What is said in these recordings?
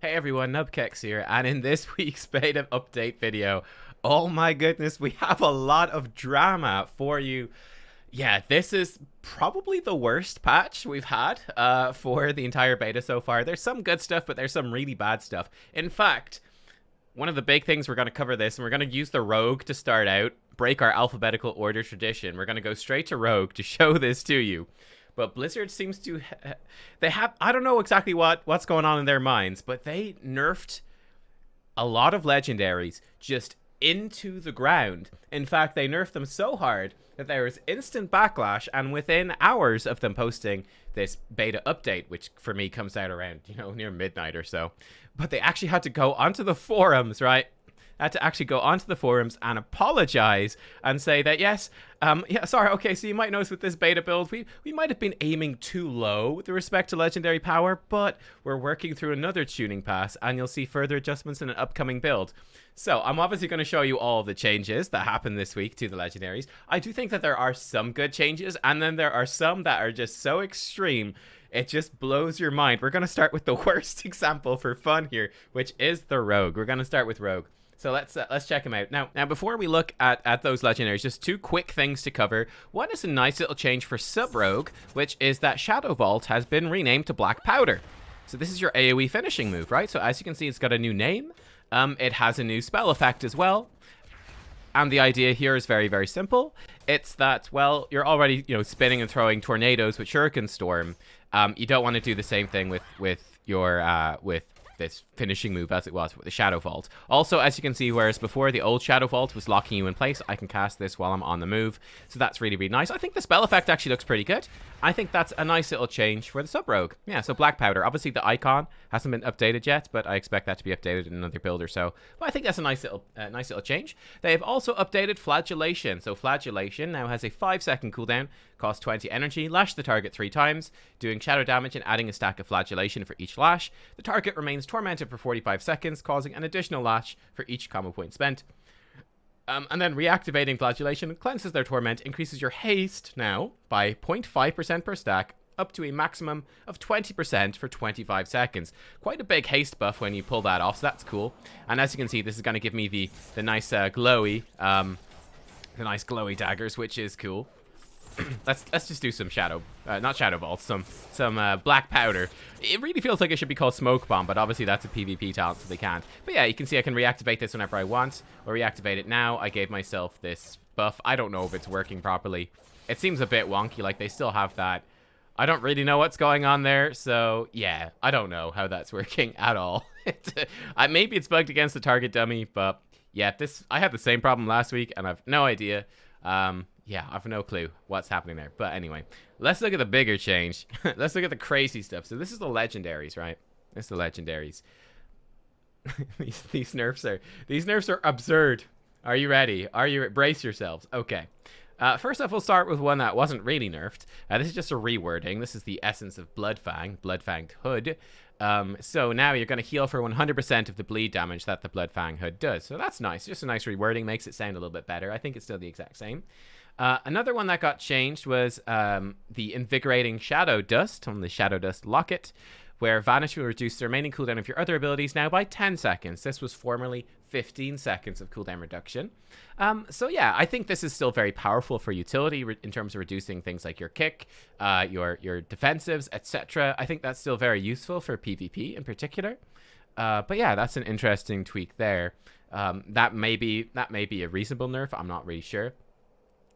Hey everyone, Nubkeks here, and in this week's beta update video, oh my goodness, we have a lot of drama for you. Yeah, this is probably the worst patch we've had for the entire beta so far. There's some good stuff, but there's some really bad stuff. In fact, one of the big things we're going to cover this, and we're going to use the Rogue to start out, break our alphabetical order tradition. We're going to go straight to Rogue to show this to you. But Blizzard seems to, they have, I don't know exactly what's going on in their minds, but they nerfed a lot of legendaries just into the ground. In fact, they nerfed them so hard that there was instant backlash, and within hours of them posting this beta update, which for me comes out around, near midnight or so, but they actually had to go onto the forums, right? Had to actually go onto the forums and apologize and say that, yes, sorry, okay, so you might notice with this beta build, we might have been aiming too low with respect to legendary power, but we're working through another tuning pass, and you'll see further adjustments in an upcoming build. So I'm obviously going to show you all the changes that happened this week to the legendaries. I do think that there are some good changes, and then there are some that are just so extreme, it just blows your mind. We're going to start with the worst example for fun here, which is the Rogue. We're going to start with Rogue. So let's check them out. Now, before we look at those legendaries, just two quick things to cover. One is a nice little change for Sub-Rogue, which is that Shadow Vault has been renamed to Black Powder. So this is your AoE finishing move, right? So as you can see, it's got a new name. It has a new spell effect as well. And the idea here is very, very simple. It's that, well, you're already, spinning and throwing tornadoes with Shuriken Storm. You don't want to do the same thing with your this finishing move as it was with the Shadow Vault. Also, as you can see, whereas before the old Shadow Vault was locking you in place, I can cast this while I'm on the move. So that's really, really nice. I think the spell effect actually looks pretty good. I think that's a nice little change for the Sub-Rogue. Yeah, so Black Powder. Obviously, the icon hasn't been updated yet, but I expect that to be updated in another build or so. But I think that's a nice little change. They have also updated Flagellation. So Flagellation now has a 5-second cooldown, costs 20 energy, lash the target 3 times, doing shadow damage and adding a stack of Flagellation for each lash. The target remains tormented for 45 seconds, causing an additional lash for each combo point spent. And then reactivating Flagellation cleanses their torment, increases your haste now by 0.5% per stack, up to a maximum of 20% for 25 seconds. Quite a big haste buff when you pull that off, so that's cool. And as you can see, this is going to give me the nice glowy daggers, which is cool. Let's just do some not Shadow Vault, some Black Powder. It really feels like it should be called Smoke Bomb, but obviously that's a PvP talent, so they can't. But yeah, you can see I can reactivate this whenever I want, or reactivate it now. I gave myself this buff. I don't know if it's working properly. It seems a bit wonky, like they still have that. I don't really know what's going on there, so yeah, I don't know how that's working at all. Maybe it's bugged against the target dummy, but yeah, I had the same problem last week, and I've no idea. Yeah, I've no clue what's happening there. But anyway, let's look at the bigger change. Let's look at the crazy stuff. So this is the legendaries, right? This is the legendaries. these nerfs are absurd. Are you ready? Brace yourselves. Okay. First off, we'll start with one that wasn't really nerfed. This is just a rewording. This is the essence of Bloodfanged Hood. So now you're going to heal for 100% of the bleed damage that the Bloodfang Hood does. So that's nice. Just a nice rewording. Makes it sound a little bit better. I think it's still the exact same. Another one that got changed was the Invigorating Shadow Dust on the Shadow Dust Locket, where Vanish will reduce the remaining cooldown of your other abilities now by 10 seconds. This was formerly 15 seconds of cooldown reduction. So yeah, I think this is still very powerful for utility in terms of reducing things like your kick, your defensives, etc. I think that's still very useful for PvP in particular. But yeah, that's an interesting tweak there. That may be a reasonable nerf. I'm not really sure.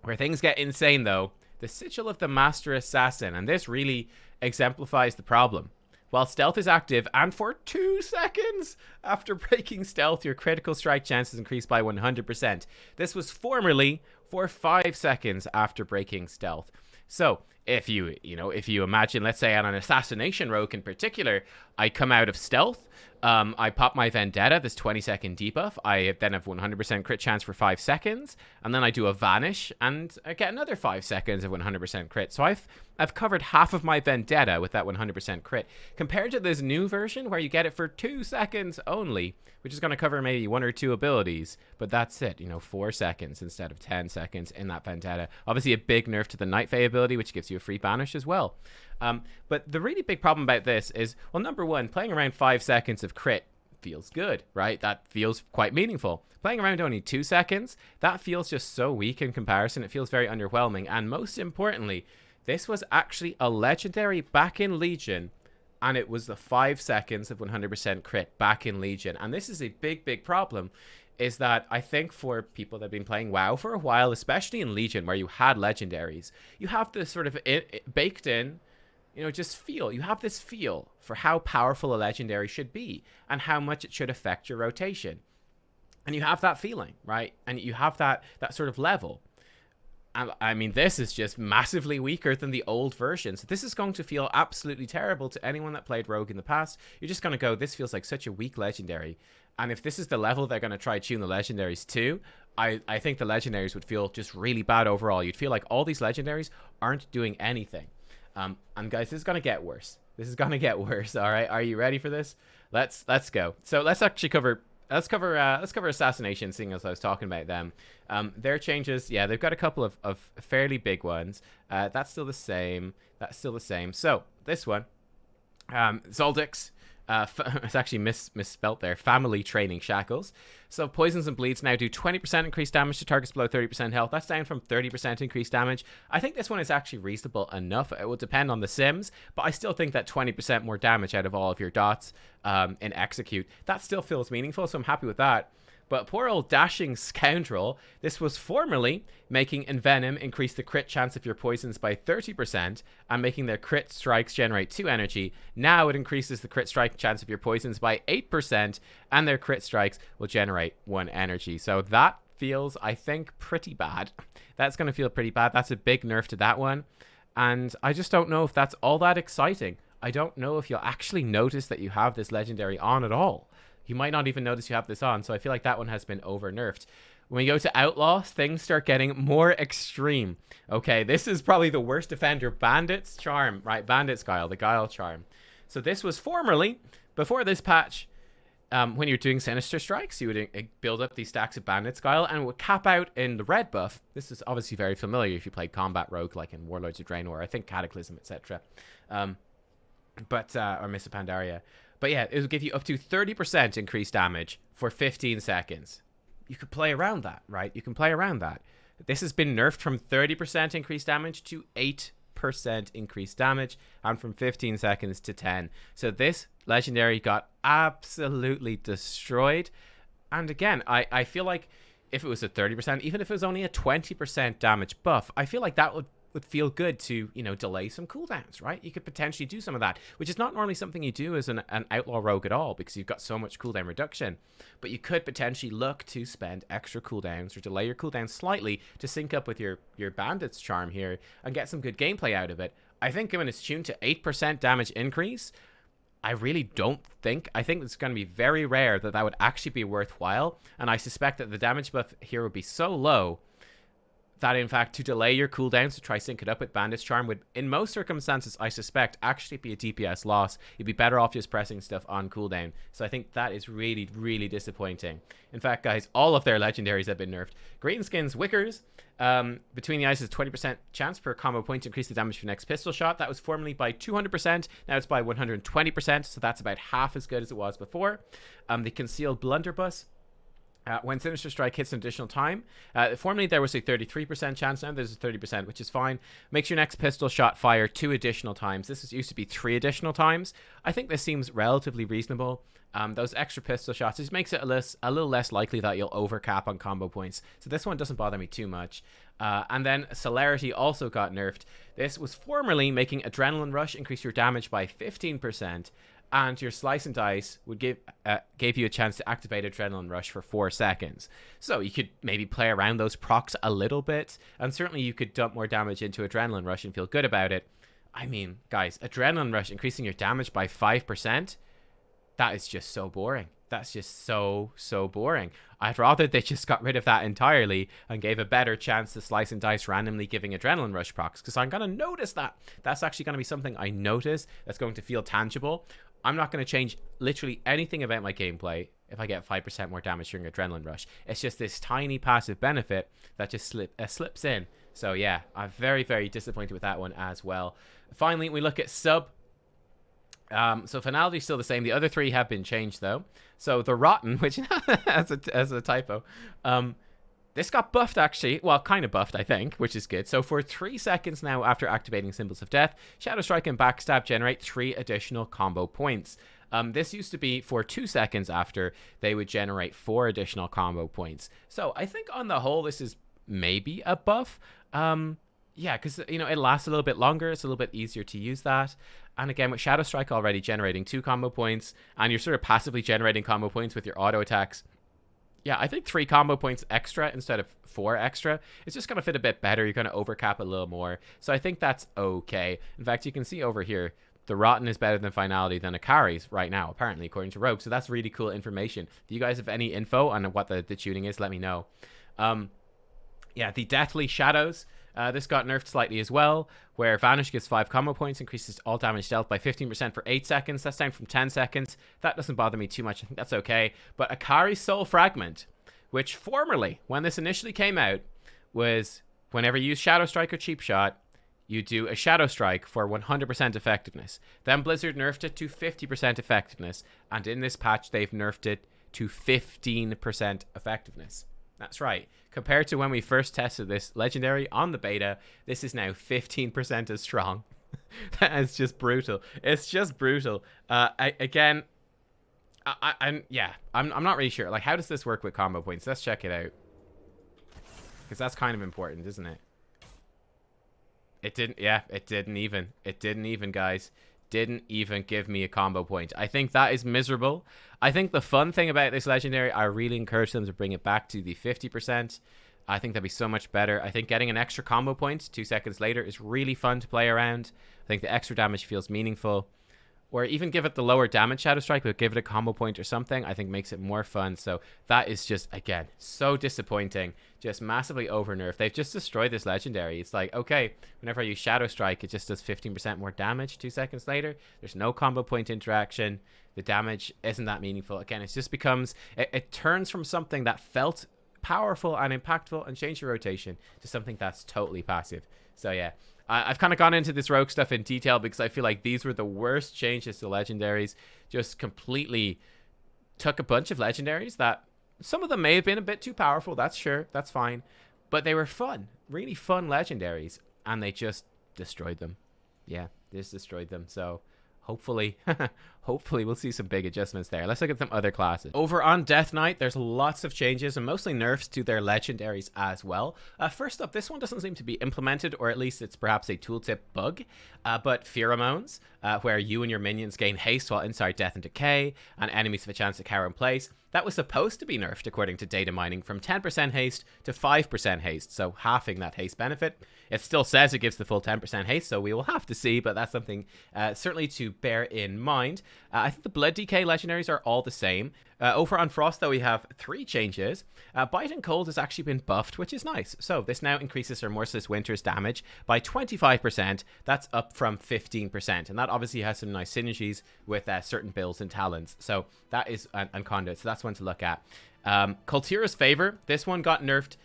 Where things get insane, though, the Sigil of the Master Assassin, and this really exemplifies the problem. While stealth is active, and for 2 seconds after breaking stealth, your critical strike chance is increased by 100%. This was formerly for 5 seconds after breaking stealth. So if you imagine, let's say on an assassination rogue in particular, I come out of stealth, I pop my Vendetta, this 20-second debuff. I then have 100% crit chance for 5 seconds, and then I do a Vanish, and I get another 5 seconds of 100% crit. So I've covered half of my Vendetta with that 100% crit, compared to this new version where you get it for 2 seconds only, which is going to cover maybe 1 or 2 abilities, but that's it, 4 seconds instead of 10 seconds in that Vendetta. Obviously a big nerf to the Night Fae ability, which gives you a free banish as well. But the really big problem about this is, well, number one, playing around 5 seconds of crit feels good, right? That feels quite meaningful. Playing around only 2 seconds, that feels just so weak in comparison. It feels very underwhelming. And most importantly, this was actually a legendary back in Legion, and it was the 5 seconds of 100% crit back in Legion. And this is a big problem, is that I think for people that have been playing WoW for a while, especially in Legion where you had legendaries, you have this sort of baked in, you know, just feel. You have this feel for how powerful a legendary should be and how much it should affect your rotation. And you have that feeling, right? And you have that sort of level. And I mean, this is just massively weaker than the old version. So this is going to feel absolutely terrible to anyone that played Rogue in the past. You're just going to go, this feels like such a weak legendary. And if this is the level they're going to try tune the legendaries to, I think the legendaries would feel just really bad overall. You'd feel like all these legendaries aren't doing anything. And guys, this is going to get worse. This is going to get worse. All right. Are you ready for this? Let's go. So let's actually cover assassination, seeing as I was talking about them. Their changes, yeah, they've got a couple of fairly big ones. That's still the same. That's still the same. So this one, Zoldyck's, it's actually misspelt there. Family training shackles. So poisons and bleeds now do 20% increased damage to targets below 30% health. That's down from 30% increased damage. I think this one is actually reasonable enough. It will depend on the sims, but I still think that 20% more damage out of all of your dots in execute, that still feels meaningful, so I'm happy with that. But poor old dashing scoundrel, this was formerly making Envenom increase the crit chance of your poisons by 30% and making their crit strikes generate 2 energy. Now it increases the crit strike chance of your poisons by 8% and their crit strikes will generate 1 energy. So that feels, I think, pretty bad. That's going to feel pretty bad. That's a big nerf to that one. And I just don't know if that's all that exciting. I don't know if you'll actually notice that you have this legendary on at all. You might not even notice you have this on, so I feel like that one has been over-nerfed. When you go to Outlaws, things start getting more extreme. Okay, this is probably the worst defender. Bandit's Charm, right? Bandit's Guile, the Guile Charm. So this was formerly, before this patch, when you're doing Sinister Strikes, you would build up these stacks of Bandit's Guile and it would cap out in the red buff. This is obviously very familiar if you played Combat Rogue, like in Warlords of Draenor, I think Cataclysm, etc. Or Mists of Pandaria. But yeah, it will give you up to 30% increased damage for 15 seconds. You could play around that, right? You can play around that. This has been nerfed from 30% increased damage to 8% increased damage, and from 15 seconds to 10. So this legendary got absolutely destroyed. And again, I feel like if it was a 30%, even if it was only a 20% damage buff, I feel like that would feel good to, you know, delay some cooldowns, right? You could potentially do some of that, which is not normally something you do as an outlaw rogue at all, because you've got so much cooldown reduction. But you could potentially look to spend extra cooldowns or delay your cooldowns slightly to sync up with your bandit's charm here and get some good gameplay out of it. I think when it's tuned to 8% damage increase, I really don't think, I think it's going to be very rare that would actually be worthwhile. And I suspect that the damage buff here would be so low that in fact to delay your cooldowns to try sync it up with Bandit's Charm would, in most circumstances, I suspect, actually be a DPS loss. You'd be better off just pressing stuff on cooldown. So I think that is really, really disappointing. In fact, guys, all of their legendaries have been nerfed. Greenskin's Wickers, between the eyes is 20% chance per combo point to increase the damage for next pistol shot. That was formerly by 200%, now it's by 120%, so that's about half as good as it was before. The Concealed Blunderbuss, when Sinister Strike hits an additional time, formerly there was a 33% chance, now there's a 30%, which is fine. Makes your next pistol shot fire 2 additional times. This used to be 3 additional times. I think this seems relatively reasonable. Those extra pistol shots just makes it a little less likely that you'll overcap on combo points. So this one doesn't bother me too much. And then Celerity also got nerfed. This was formerly making Adrenaline Rush increase your damage by 15%. And your Slice and Dice would gave you a chance to activate Adrenaline Rush for 4 seconds. So you could maybe play around those procs a little bit, and certainly you could dump more damage into Adrenaline Rush and feel good about it. I mean, guys, Adrenaline Rush increasing your damage by 5%, that is just so boring. That's just so boring. I'd rather they just got rid of that entirely and gave a better chance to Slice and Dice randomly giving Adrenaline Rush procs, because I'm going to notice that. That's actually going to be something I notice that's going to feel tangible. I'm not going to change literally anything about my gameplay if I get 5% more damage during Adrenaline Rush. It's just this tiny passive benefit that just slips in. So yeah, I'm very, very disappointed with that one as well. Finally, we look at sub. So finality is still the same. The other 3 have been changed though. So the rotten, which as a typo, this got buffed actually. Well, kind of buffed, I think, which is good. So for 3 seconds now after activating Symbols of Death, Shadow Strike and Backstab generate 3 additional combo points. This used to be for 2 seconds after they would generate 4 additional combo points. So I think on the whole, this is maybe a buff. Yeah, because, you know, it lasts a little bit longer. It's a little bit easier to use that. And again, with Shadow Strike already generating 2 combo points, and you're sort of passively generating combo points with your auto attacks. Yeah, I think 3 combo points extra instead of 4 extra. It's just going to fit a bit better. You're going to overcap a little more. So I think that's okay. In fact, you can see over here, the Rotten is better than Finality than Akari's right now, apparently, according to Rogue. So that's really cool information. Do you guys have any info on what the tuning is? Let me know. Yeah, the Deathly Shadows. This got nerfed slightly as well, where Vanish gives 5 combo points, increases all damage dealt by 15% for 8 seconds. That's down from 10 seconds. That doesn't bother me too much. I think that's okay. But Akari's Soul Fragment, which formerly, when this initially came out, was whenever you use Shadow Strike or Cheap Shot, you do a Shadow Strike for 100% effectiveness. Then Blizzard nerfed it to 50% effectiveness, and in this patch, they've nerfed it to 15% effectiveness. That's right. Compared to when we first tested this legendary on the beta, this is now 15% as strong. That is just brutal. It's just brutal. I'm not really sure. Like, how does this work with combo points? Let's check it out. Because that's kind of important, isn't it? It didn't even, guys. Didn't even give me a combo point. I think that is miserable. I think the fun thing about this legendary, I really encourage them to bring it back to the 50%. I think that'd be so much better. I think getting an extra combo point 2 seconds later is really fun to play around. I think the extra damage feels meaningful. Or even give it the lower damage Shadow Strike, but give it a combo point or something, I think makes it more fun. So that is just, again, so disappointing. Just massively over nerfed. They've just destroyed this legendary. It's like, okay, whenever I use Shadow Strike, it just does 15% more damage 2 seconds later. There's no combo point interaction. The damage isn't that meaningful. Again, it just becomes, it turns from something that felt powerful and impactful and changed your rotation to something that's totally passive. So yeah. I've kind of gone into this Rogue stuff in detail because I feel like these were the worst changes to legendaries. Just completely took a bunch of legendaries that some of them may have been a bit too powerful. That's sure. That's fine. But they were fun. Really fun legendaries. And they just destroyed them. Yeah, they just destroyed them. So hopefully, hopefully we'll see some big adjustments there. Let's look at some other classes. Over on Death Knight, there's lots of changes and mostly nerfs to their legendaries as well. First up, this one doesn't seem to be implemented, or at least it's perhaps a tooltip bug, but Pheromones, where you and your minions gain haste while inside Death and Decay, and enemies have a chance to cower in place. That was supposed to be nerfed according to data mining from 10% haste to 5% haste, so halving that haste benefit. It still says it gives the full 10% haste, so we will have to see, but that's something certainly to bear in mind. I think the Blood DK legendaries are all the same. Over on Frost, though, we have 3 changes. Bite and Cold has actually been buffed, which is nice. So this now increases Remorseless Winter's damage by 25%. That's up from 15%. And that obviously has some nice synergies with certain builds and talents. So that is, and Conduit, so that's one to look at. Kultira's Favor, this one got nerfed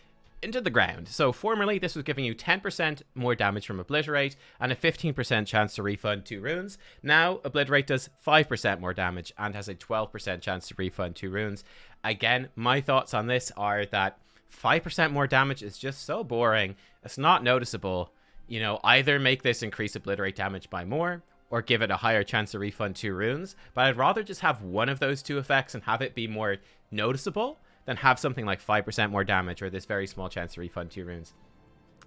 into the ground. So formerly this was giving you 10% more damage from Obliterate and a 15% chance to refund 2 runes. Now Obliterate does 5% more damage and has a 12% chance to refund 2 runes. Again, my thoughts on this are that 5% more damage is just so boring. It's not noticeable. You know, either make this increase Obliterate damage by more or give it a higher chance to refund 2 runes. But I'd rather just have one of those 2 effects and have it be more noticeable than have something like 5% more damage or this very small chance to refund 2 runes.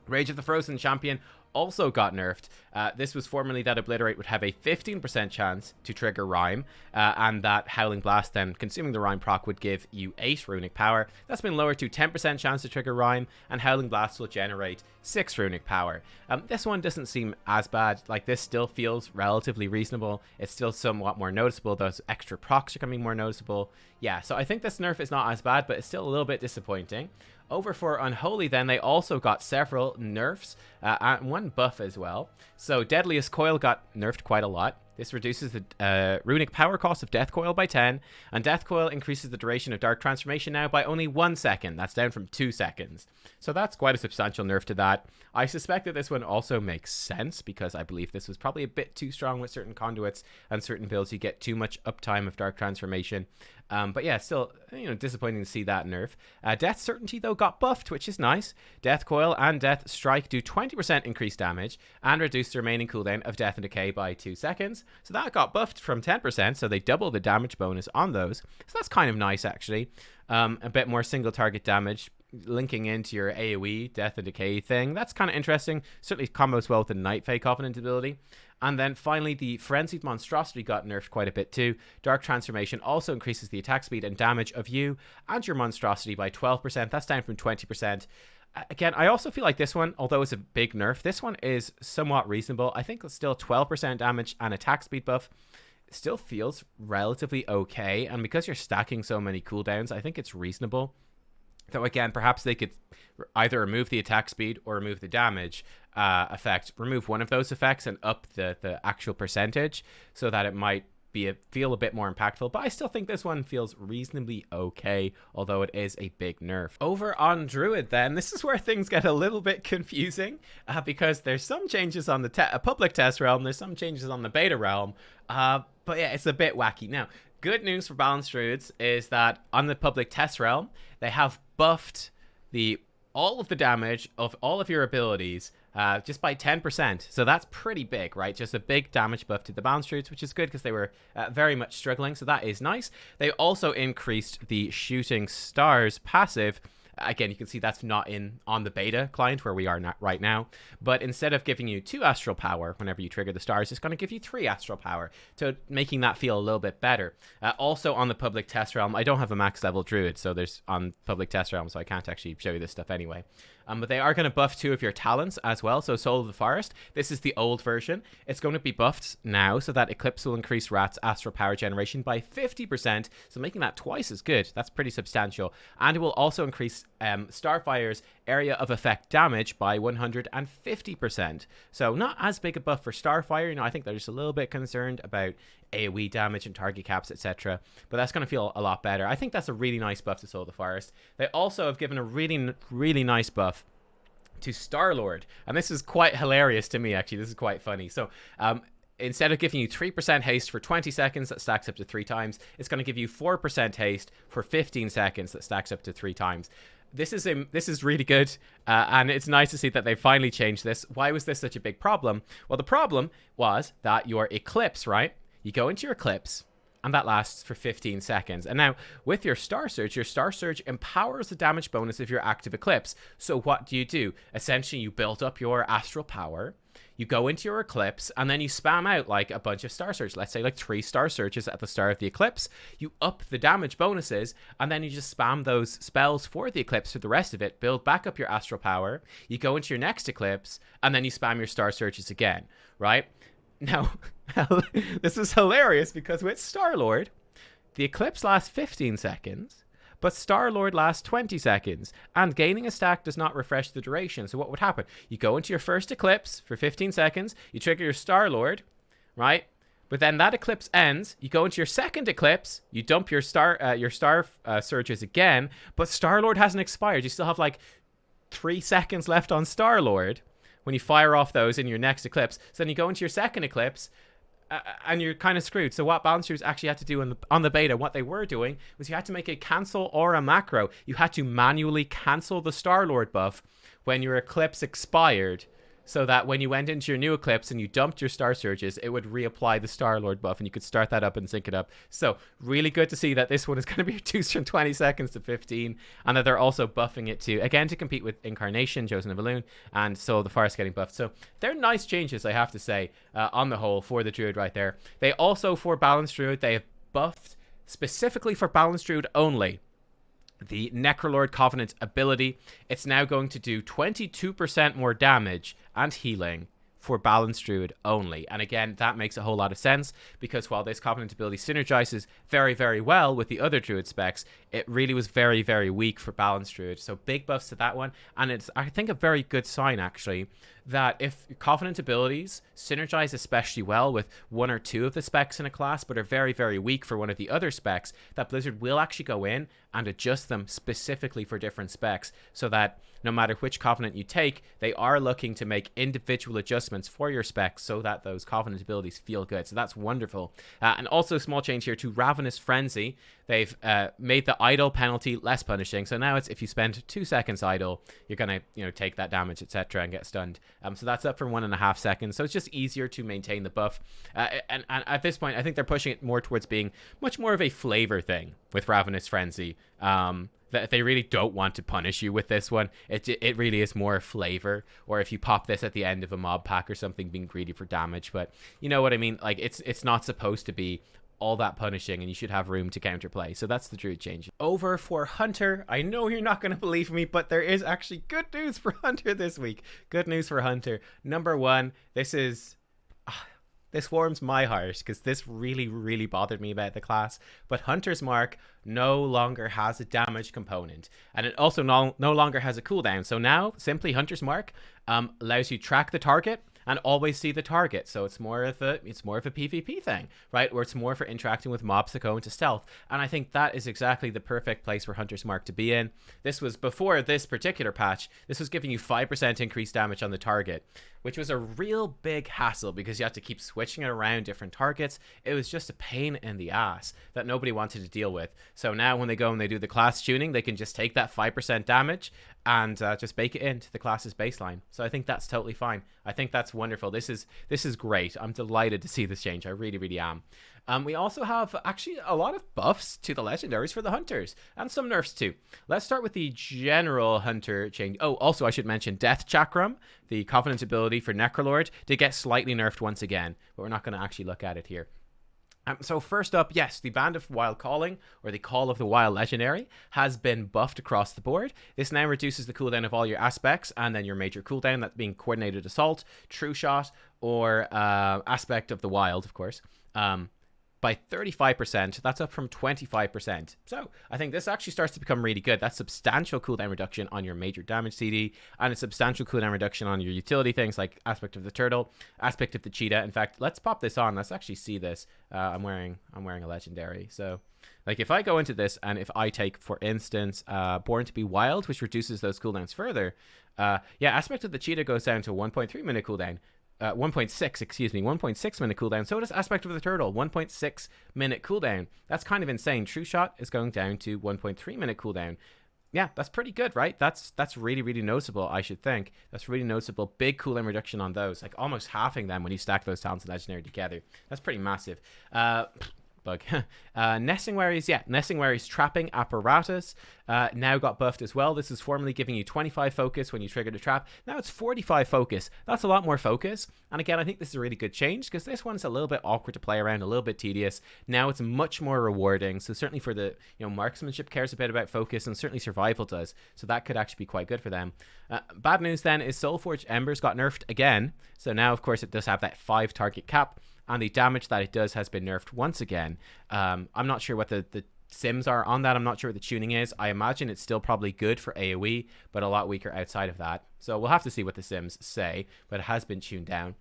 Rage of the Frozen Champion also got nerfed. This was formerly that Obliterate would have a 15% chance to trigger Rhyme, and that Howling Blast, then consuming the Rhyme proc, would give you 8 runic power. That's been lowered to 10% chance to trigger Rhyme, and Howling Blast will generate 6 runic power. This one doesn't seem as bad. Like, this still feels relatively reasonable. It's still somewhat more noticeable. Those extra procs are becoming more noticeable. Yeah, so I think this nerf is not as bad, but it's still a little bit disappointing. Over for Unholy, then, they also got several nerfs and one buff as well. So Deadliest Coil got nerfed quite a lot. This reduces the runic power cost of Death Coil by 10, and Death Coil increases the duration of Dark Transformation now by only 1 second. That's down from 2 seconds. So that's quite a substantial nerf to that. I suspect that this one also makes sense, because I believe this was probably a bit too strong with certain conduits and certain builds. You get too much uptime of Dark Transformation. But yeah, still, disappointing to see that nerf. Death Certainty, though, got buffed, which is nice. Death Coil and Death Strike do 20% increased damage and reduce the remaining cooldown of Death and Decay by 2 seconds. So that got buffed from 10%, so they double the damage bonus on those. So that's kind of nice, actually. A bit more single target damage, linking into your AoE Death and Decay thing. That's kind of interesting. Certainly combos well with the Night Fae Covenant ability. And then finally, the Frenzied Monstrosity got nerfed quite a bit too. Dark Transformation also increases the attack speed and damage of you and your Monstrosity by 12%. That's down from 20%. Again, I also feel like this one, although it's a big nerf, this one is somewhat reasonable. I think it's still 12% damage and attack speed buff. It still feels relatively okay. And because you're stacking so many cooldowns, I think it's reasonable. Though again, perhaps they could either remove the attack speed or remove the damage effect. Remove one of those effects and up the actual percentage so that it might feel a bit more impactful. But I still think this one feels reasonably okay, although it is a big nerf. Over on Druid then, this is where things get a little bit confusing because there's some changes on the public test realm, there's some changes on the beta realm, but yeah, it's a bit wacky. Now, good news for balanced Druids is that on the public test realm, they have buffed all of the damage of all of your abilities just by 10%. So that's pretty big, right? Just a big damage buff to the balanced Druids, which is good because they were very much struggling. So that is nice. They also increased the Shooting Stars passive. Again, you can see that's not on the beta client where we are right now. But instead of giving you 2 astral power whenever you trigger the stars, it's going to give you 3 astral power, so making that feel a little bit better. Also on the public test realm, I don't have a max level druid, so there's on public test realm, so I can't actually show you this stuff anyway. But they are going to buff 2 of your talents as well. So Soul of the Forest, this is the old version. It's going to be buffed now so that Eclipse will increase Rat's astral power generation by 50%. So making that twice as good. That's pretty substantial. And it will also increase Starfire's area of effect damage by 150%. So not as big a buff for Starfire. I think they're just a little bit concerned about AoE damage and target caps, etc. But that's going to feel a lot better. I think that's a really nice buff to Soul of the Forest. They also have given a really, really nice buff to Star-Lord. And this is quite hilarious to me, actually. This is quite funny. So, instead of giving you 3% haste for 20 seconds, that stacks up to 3 times, it's going to give you 4% haste for 15 seconds, that stacks up to 3 times. This is really good, and it's nice to see that they finally changed this. Why was this such a big problem? Well, the problem was that your Eclipse, right? You go into your Eclipse, and that lasts for 15 seconds. And now, with your Star Surge empowers the damage bonus of your active Eclipse. So what do? Essentially, you build up your astral power, you go into your Eclipse, and then you spam out like a bunch of Star Surge. Let's say like 3 Star Surges at the start of the Eclipse. You up the damage bonuses, and then you just spam those spells for the Eclipse for the rest of it, build back up your astral power, you go into your next Eclipse, and then you spam your Star Surges again, right? Now, this is hilarious because with Star-Lord, the Eclipse lasts 15 seconds, but Star-Lord lasts 20 seconds, and gaining a stack does not refresh the duration. So what would happen? You go into your first Eclipse for 15 seconds, you trigger your Star-Lord, right? But then that Eclipse ends, you go into your second Eclipse, you dump your Star Surges again, but Star-Lord hasn't expired. You still have like 3 seconds left on Star-Lord when you fire off those in your next Eclipse. So then you go into your second Eclipse, and you're kind of screwed. So what balancers actually had to do on the beta, what they were doing, was you had to make a cancel or a macro. You had to manually cancel the Star-Lord buff when your Eclipse expired, so that when you went into your new Eclipse and you dumped your Star Surges, it would reapply the Star-Lord buff, and you could start that up and sync it up. So really good to see that this one is going to be reduced from 20 seconds to 15, and that they're also buffing it to, again, to compete with Incarnation, Chosen of Elune, and Soul of the Forest getting buffed. So they're nice changes, I have to say, on the whole, for the Druid right there. They also, for Balanced Druid, they have buffed specifically for Balanced Druid only the Necrolord Covenant ability. It's now going to do 22% more damage and healing for Balanced Druid only. And again, that makes a whole lot of sense, because while this Covenant ability synergizes very, very well with the other Druid specs, it really was very, very weak for Balanced Druid. So big buffs to that one. And it's, I think, a very good sign, actually, that if Covenant abilities synergize especially well with one or two of the specs in a class, but are very, very weak for one of the other specs, that Blizzard will actually go in and adjust them specifically for different specs, so that no matter which Covenant you take, they are looking to make individual adjustments for your specs so that those Covenant abilities feel good. So that's wonderful. And also, small change here to Ravenous Frenzy. They've made the idle penalty less punishing. So now it's if you spend 2 seconds idle, you're going to take that damage, etc., and get stunned. So that's up from 1.5 seconds. So it's just easier to maintain the buff. And at this point, I think they're pushing it more towards being much more of a flavor thing with Ravenous Frenzy. That they really don't want to punish you with this one. It really is more flavor, or if you pop this at the end of a mob pack or something, being greedy for damage. But you know what I mean? Like, it's not supposed to be all that punishing, and you should have room to counterplay. So that's the Druid change. Over for Hunter. I know you're not going to believe me, but there is actually good news for Hunter this week. Good news for Hunter. Number one, this warms my heart, because this really, really bothered me about the class. But Hunter's Mark no longer has a damage component, and it also no longer has a cooldown. So now, simply Hunter's Mark allows you to track the target and always see the target. So it's more of a PvP thing, right? Where it's more for interacting with mobs that go into stealth. And I think that is exactly the perfect place for Hunter's Mark to be in. This was before this particular patch. This was giving you 5% increased damage on the target, which was a real big hassle because you had to keep switching it around different targets. It was just a pain in the ass that nobody wanted to deal with. So now when they go and they do the class tuning, they can just take that 5% damage and just bake it into the class's baseline. So I think that's totally fine. I think that's wonderful. This is great. I'm delighted to see this change. I really, really am. We also have actually a lot of buffs to the legendaries for the hunters, and some nerfs too. Let's start with the general hunter change. Oh, also I should mention Death Chakram, the Covenant ability for Necrolord, did get slightly nerfed once again, but we're not going to actually look at it here. So first up, yes, the Band of Wild Calling, or the Call of the Wild Legendary, has been buffed across the board. This now reduces the cooldown of all your aspects, and then your major cooldown, that being Coordinated Assault, True Shot, or Aspect of the Wild, of course, by 35%. That's up from 25%. So I think this actually starts to become really good. That's substantial cooldown reduction on your major damage CD, and a substantial cooldown reduction on your utility things like Aspect of the Turtle, Aspect of the Cheetah. In fact, let's pop this on. Let's actually see this. I'm wearing a legendary. So like if I go into this and if I take, for instance, Born to be Wild, which reduces those cooldowns further, yeah, Aspect of the Cheetah goes down to 1.3 minute cooldown. 1.6 minute cooldown. So does Aspect of the Turtle, 1.6 minute cooldown. That's kind of insane. True Shot is going down to 1.3 minute cooldown. Yeah, that's pretty good, right? That's really, really noticeable, I should think. That's really noticeable. Big cooldown reduction on those, like almost halving them when you stack those talents and legendary together. That's pretty massive. Bug. Nesting Worries, yeah, Nesting Worries Trapping Apparatus now got buffed as well. This is formerly giving you 25 focus when you triggered a trap. Now it's 45 focus. That's a lot more focus. And again, I think this is a really good change, because this one's a little bit awkward to play around, a little bit tedious. Now it's much more rewarding. So certainly for the, marksmanship cares a bit about focus, and certainly survival does. So that could actually be quite good for them. Bad news then is Soulforged Embers got nerfed again. So now, of course, it does have that 5 target cap, and the damage that it does has been nerfed once again. I'm not sure what the sims are on that. I'm not sure what the tuning is. I imagine it's still probably good for AoE, but a lot weaker outside of that. So we'll have to see what the sims say, but it has been tuned down.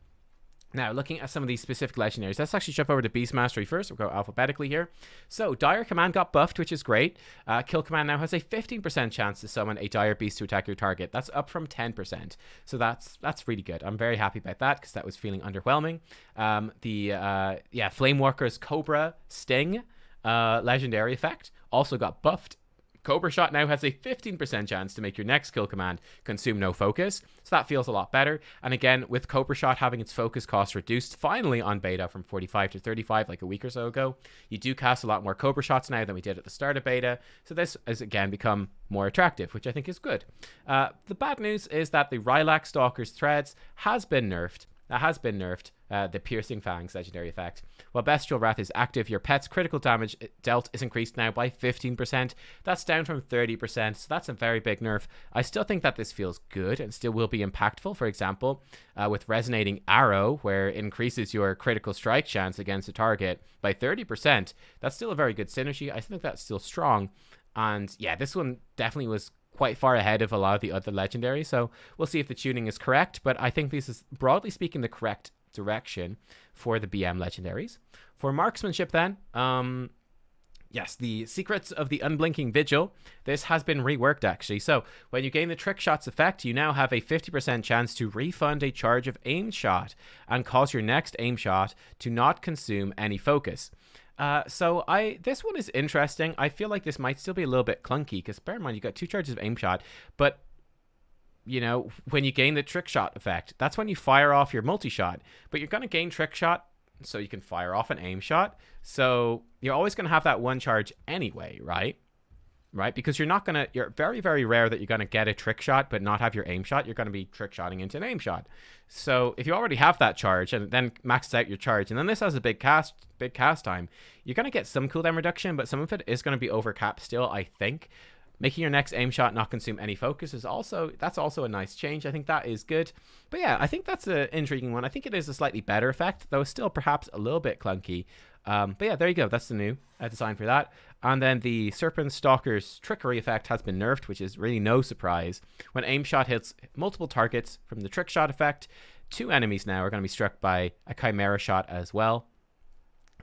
Now, looking at some of these specific legendaries, let's actually jump over to Beast Mastery first. We'll go alphabetically here. So, Dire Command got buffed, which is great. Kill Command now has a 15% chance to summon a Dire Beast to attack your target. That's up from 10%. So that's really good. I'm very happy about that, because that was feeling underwhelming. Flame Walker's Cobra Sting legendary effect also got buffed. Cobra Shot now has a 15% chance to make your next kill command consume no focus, so that feels a lot better. And again, with Cobra Shot having its focus cost reduced finally on beta from 45 to 35 like a week or so ago, you do cast a lot more Cobra Shots now than we did at the start of beta, so this has again become more attractive, which I think is good. The bad news is that the Rylac Stalker's Threads has been nerfed. The Piercing Fangs legendary effect. While Bestial Wrath is active, your pet's critical damage dealt is increased now by 15%. That's down from 30%, so that's a very big nerf. I still think that this feels good and still will be impactful. For example, with Resonating Arrow, where it increases your critical strike chance against a target by 30%. That's still a very good synergy. I think that's still strong. And yeah, this one definitely was quite far ahead of a lot of the other legendaries. So we'll see if the tuning is correct, but I think this is, broadly speaking, the correct direction for the BM legendaries. For marksmanship then, yes, the Secrets of the Unblinking Vigil. This has been reworked, actually. So when you gain the Trick Shots effect, you now have a 50% chance to refund a charge of aim shot and cause your next aim shot to not consume any focus. So this one is interesting. I feel like this might still be a little bit clunky, because bear in mind, you got 2 charges of aim shot, but you know, when you gain the Trick Shot effect, that's when you fire off your multi-shot, but you're going to gain Trick Shot so you can fire off an aim shot. So you're always going to have that 1 charge anyway, right? Because you're very, very rare that you're going to get a trick shot but not have your aim shot. You're going to be trick shotting into an aim shot. So if you already have that charge and then maxes out your charge, and then this has a big cast time, you're going to get some cooldown reduction, but some of it is going to be over cap still, I think. Making your next aim shot not consume any focus that's also a nice change. I think that is good. But yeah, I think that's an intriguing one. I think it is a slightly better effect, though still perhaps a little bit clunky. But yeah, there you go. That's the new design for that. And then the Serpent Stalker's Trickery effect has been nerfed, which is really no surprise. When aim shot hits multiple targets from the trick shot effect, 2 enemies now are going to be struck by a Chimera shot as well.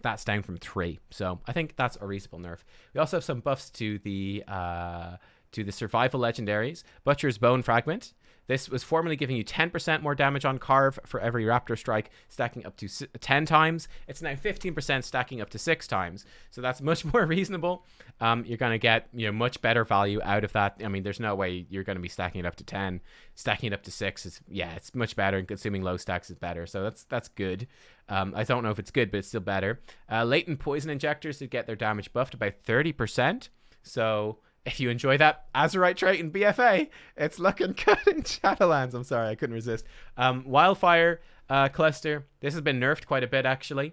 That's down from 3, so I think that's a reasonable nerf. We also have some buffs to the survival legendaries. Butcher's Bone Fragment. This was formerly giving you 10% more damage on Carve for every Raptor strike, stacking up to 10 times. It's now 15% stacking up to 6 times, so that's much more reasonable. You're going to get much better value out of that. I mean, there's no way you're going to be stacking it up to 10. Stacking it up to 6 is, it's much better, and consuming low stacks is better, so that's good. I don't know if it's good, but it's still better. Latent Poison Injectors to get their damage buffed by 30%, so if you enjoy that Azurite trait in BFA, it's looking good in Shadowlands. I'm sorry, I couldn't resist. Wildfire Cluster. This has been nerfed quite a bit, actually.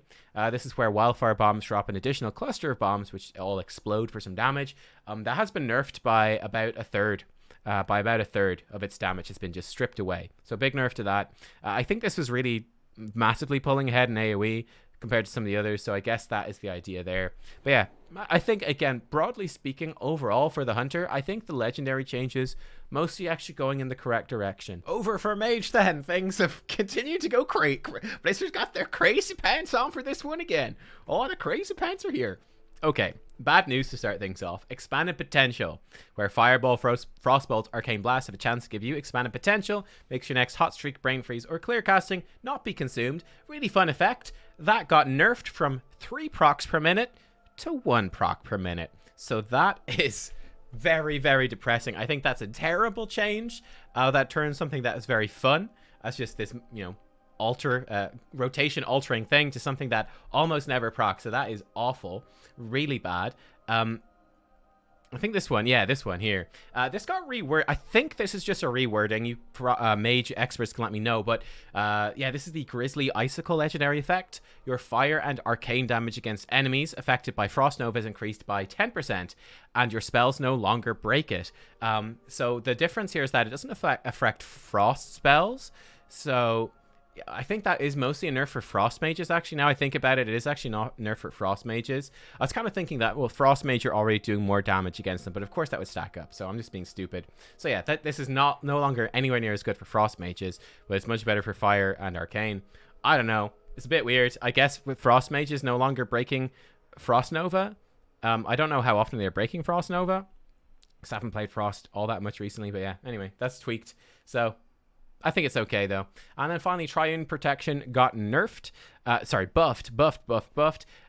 This is where Wildfire Bombs drop an additional cluster of bombs, which all explode for some damage. That has been nerfed by about a third. By about a third of its damage has been just stripped away. So big nerf to that. I think this was really massively pulling ahead in AoE compared to some of the others, so I guess that is the idea there. But yeah, I think, again, broadly speaking, overall for the Hunter, I think the legendary changes mostly actually going in the correct direction. Over for Mage then, things have continued to go crazy. Blizzard's got their crazy pants on for this one again. All the crazy pants are here. Okay, bad news to start things off. Expanded Potential, where Fireball, Frostbolt, Arcane Blast have a chance to give you Expanded Potential, makes your next Hot Streak, Brain Freeze, or Clear Casting not be consumed. Really fun effect. That got nerfed from 3 procs per minute to 1 proc per minute. So that is very, very depressing. I think that's a terrible change. That turns something that is very fun as just this, rotation altering thing to something that almost never procs. So that is awful, really bad. I think this one here. This got reworded. I think this is just a rewording. You Mage experts can let me know. But this is the Grizzly Icicle legendary effect. Your fire and arcane damage against enemies affected by Frost Nova is increased by 10%, and your spells no longer break it. So the difference here is that it doesn't affect frost spells. So I think that is mostly a nerf for Frost Mages, actually. Now I think about it, it is actually not nerf for Frost Mages. I was kind of thinking that, well, Frost Mage are already doing more damage against them, but of course that would stack up, so I'm just being stupid. So yeah, this is no longer anywhere near as good for Frost Mages, but it's much better for Fire and Arcane. I don't know. It's a bit weird. I guess with Frost Mages no longer breaking Frost Nova, I don't know how often they're breaking Frost Nova, because I haven't played Frost all that much recently, but yeah, anyway, that's tweaked. So I think it's okay, though. And then finally, Triune Protection got nerfed. Buffed.